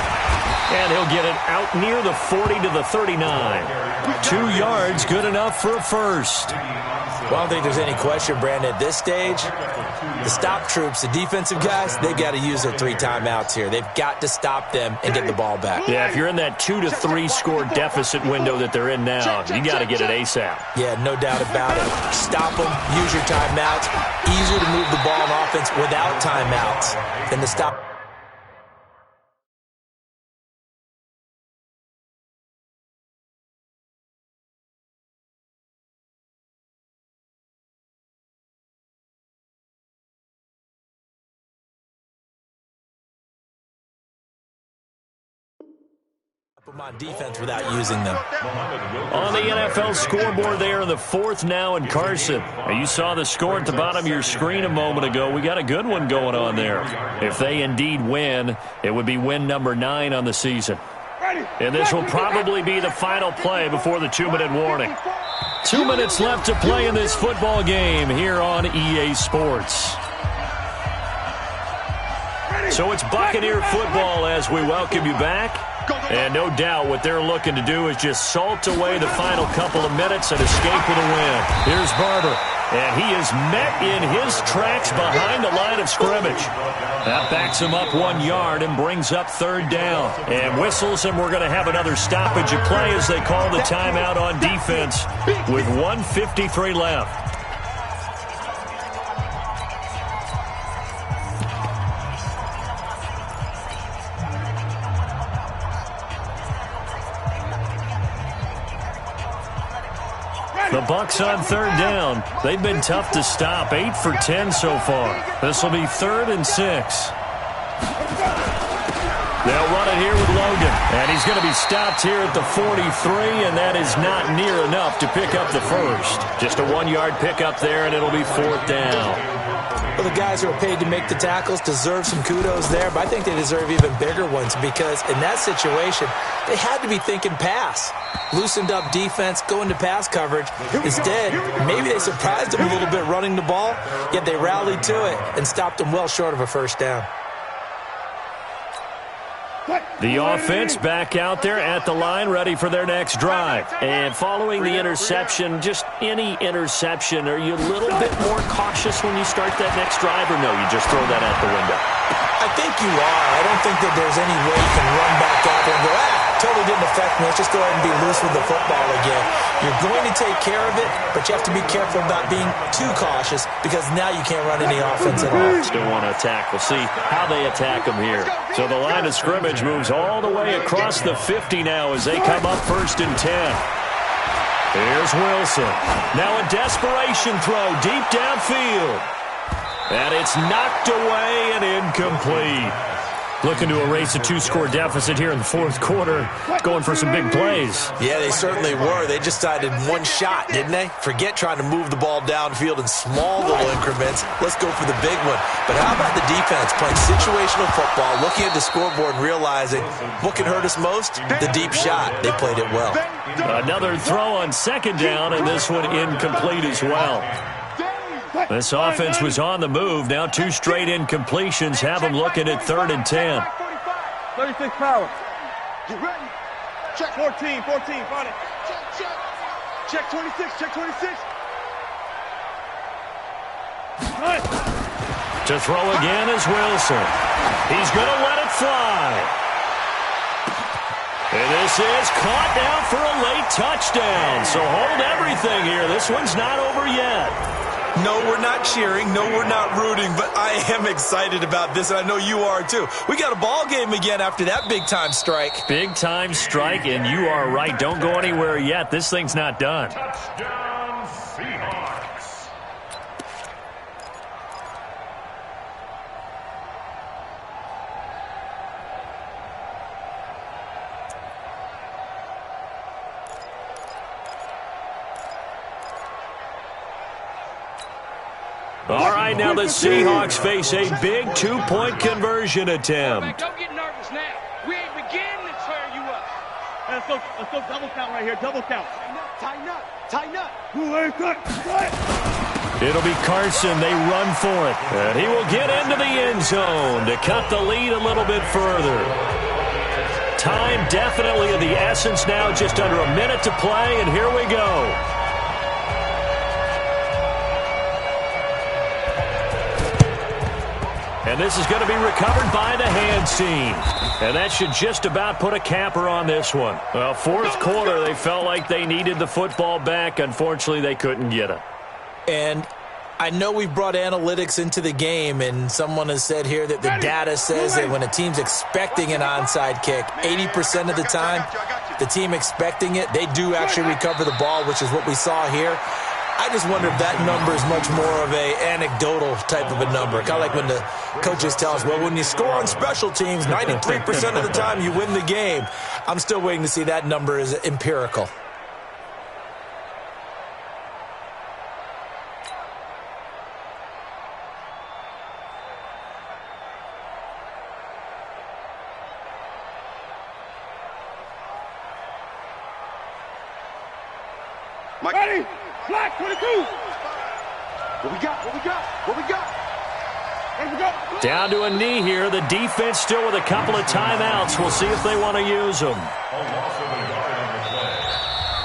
And he'll get it out near the 40 to the 39. 2 yards, good enough for a first. Well, I don't think there's any question, Brandon, at this stage, the stop troops, the defensive guys, they've got to use their 3 timeouts here. They've got to stop them and get the ball back. Yeah, if you're in that 2 to 3 score deficit window that they're in now, you got to get it ASAP. Yeah, no doubt about it. Stop them, use your timeouts. Easier to move the ball on offense without timeouts than to stop. On defense without using them. On the NFL scoreboard there in the 4th now in Carson. You saw the score at the bottom of your screen a moment ago. We got a good one going on there. If they indeed win, it would be win number 9 on the season. And this will probably be the final play before the 2-minute warning. 2 minutes left to play in this football game here on EA Sports. So it's Buccaneer football as we welcome you back. And no doubt what they're looking to do is just salt away the final couple of minutes and escape with a win. Here's Barber. And he is met in his tracks behind the line of scrimmage. That backs him up 1 yard and brings up 3rd down. And whistles, and we're going to have another stoppage of play as they call the timeout on defense with 1:53 left. The Bucs on third down. They've been tough to stop, 8 for 10 so far. This will be 3rd and 6. They'll run it here with Logan. And he's going to be stopped here at the 43, and that is not near enough to pick up the first. Just a 1-yard pickup there, and it'll be 4th down. Well, the guys who are paid to make the tackles deserve some kudos there, but I think they deserve even bigger ones because in that situation, they had to be thinking pass. Loosened up defense, going to pass coverage. Instead, maybe they surprised them a little bit running the ball, yet they rallied to it and stopped them well short of a first down. The offense back out there at the line, ready for their next drive. And following the interception, just any interception, are you a little bit more cautious when you start that next drive, or no, you just throw that out the window? I think you are. I don't think that there's any way you can run back out there and go, totally didn't affect me. Let's just go ahead and be loose with the football again. You're going to take care of it, but you have to be careful about being too cautious because now you can't run any offense at all. Still want to attack. We'll see how they attack them here. So the line of scrimmage moves all the way across the 50 now as they come up 1st and 10. Here's Wilson. Now a desperation throw deep downfield. And it's knocked away and incomplete. Looking to erase a 2-score deficit here in the 4th quarter. Going for some big plays. Yeah, they certainly were. They just decided one shot, didn't they? Forget trying to move the ball downfield in small little increments. Let's go for the big one. But how about the defense playing situational football, looking at the scoreboard and realizing what can hurt us most? The deep shot. They played it well. Another throw on 2nd down, and this one incomplete as well. This offense was on the move. Now 2 straight incompletions have them looking at 3rd and 10. 36 power. Get ready. Check 14, find it. Check. Check 26, check 26. To throw again is Wilson. He's going to let it fly. And this is caught now for a late touchdown. So hold everything here. This one's not over yet. No, we're not cheering. No, we're not rooting. But I am excited about this, and I know you are too. We got a ball game again after that big-time strike. Big-time strike, and you are right. Don't go anywhere yet. This thing's not done. Touchdown, Seahawks. All right, now the Seahawks face a big 2-point conversion attempt. Don't get nervous now. We ain't beginning to tear you up. Let's go double count right here, double count. Tighten up. It'll be Carson. They run for it. And he will get into the end zone to cut the lead a little bit further. Time definitely of the essence now, just under a minute to play, and here we go. And this is going to be recovered by the hands team. And that should just about put a capper on this one. Well, 4th quarter, they felt like they needed the football back. Unfortunately, they couldn't get it. And I know we've brought analytics into the game, and someone has said here that the data says that when a team's expecting an onside kick, 80% of the time, the team expecting it, they do actually recover the ball, which is what we saw here. I just wonder if that number is much more of a anecdotal type of a number. Kind of like when the coaches tell us, well, when you score on special teams, 93% of the time you win the game. I'm still waiting to see that number is empirical. Ready? Black 22. What we got? Where we go? Down to a knee here. The defense still with a couple of timeouts. We'll see if they want to use them.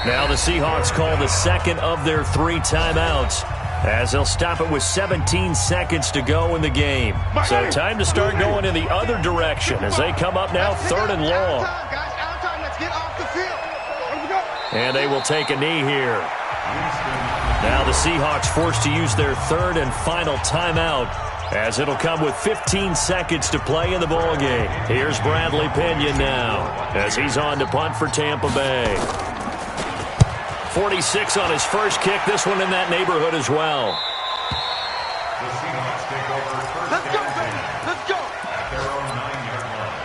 Now the Seahawks call the second of their 3 timeouts, as they'll stop it with 17 seconds to go in the game. So time to start going in the other direction as they come up now 3rd and long. Let's get off the field. Where we go? And they will take a knee here. Now the Seahawks forced to use their 3rd and final timeout, as it'll come with 15 seconds to play in the ball game. Here's Bradley Pinion now, as he's on to punt for Tampa Bay. 46 on his first kick. This one in that neighborhood as well. The Seahawks take over first Let's go, and 10 baby. Let's go. at their own 9-yard line.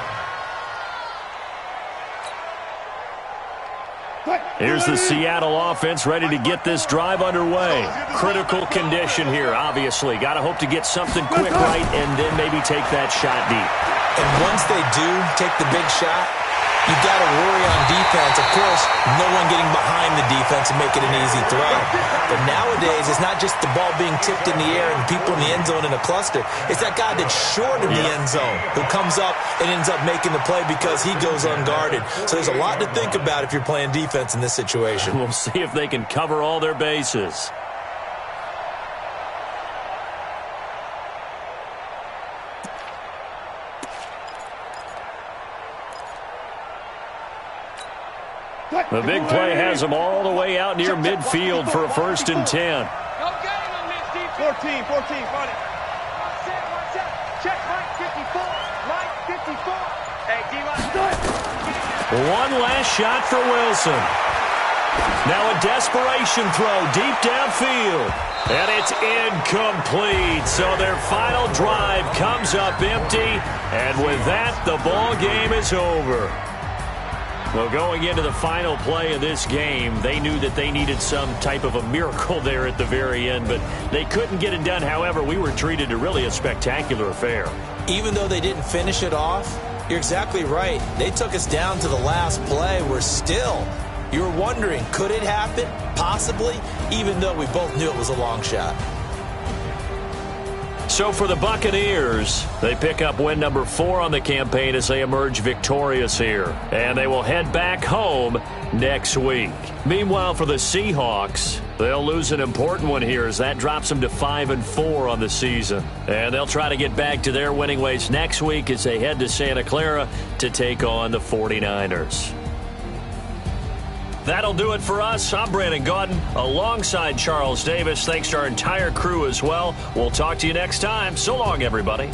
Here's the Seattle offense ready to get this drive underway. Critical condition here, obviously. Got to hope to get something quick right and then maybe take that shot deep. And once they do take the big shot, you've got to worry on defense. Of course, no one getting behind the defense and make it an easy throw. But nowadays, it's not just the ball being tipped in the air and people in the end zone in a cluster. It's that guy that's short of the end zone who comes up and ends up making the play because he goes unguarded. So there's a lot to think about if you're playing defense in this situation. We'll see if they can cover all their bases. The big play has them all the way out near midfield for a 1st and 10. Go get him on this defense. 14, got it. Watch out. Check Mike 54. Mike 54. Hey, D-line. One last shot for Wilson. Now a desperation throw deep downfield. And it's incomplete. So their final drive comes up empty. And with that, the ball game is over. Well, going into the final play of this game, they knew that they needed some type of a miracle there at the very end, but they couldn't get it done. However, we were treated to really a spectacular affair. Even though they didn't finish it off, you're exactly right. They took us down to the last play. We're still, you were wondering, could it happen? Possibly, even though we both knew it was a long shot. So for the Buccaneers, they pick up win number 4 on the campaign as they emerge victorious here. And they will head back home next week. Meanwhile, for the Seahawks, they'll lose an important one here as that drops them to 5-4 on the season. And they'll try to get back to their winning ways next week as they head to Santa Clara to take on the 49ers. That'll do it for us. I'm Brandon Gaudin alongside Charles Davis. Thanks to our entire crew as well. We'll talk to you next time. So long, everybody.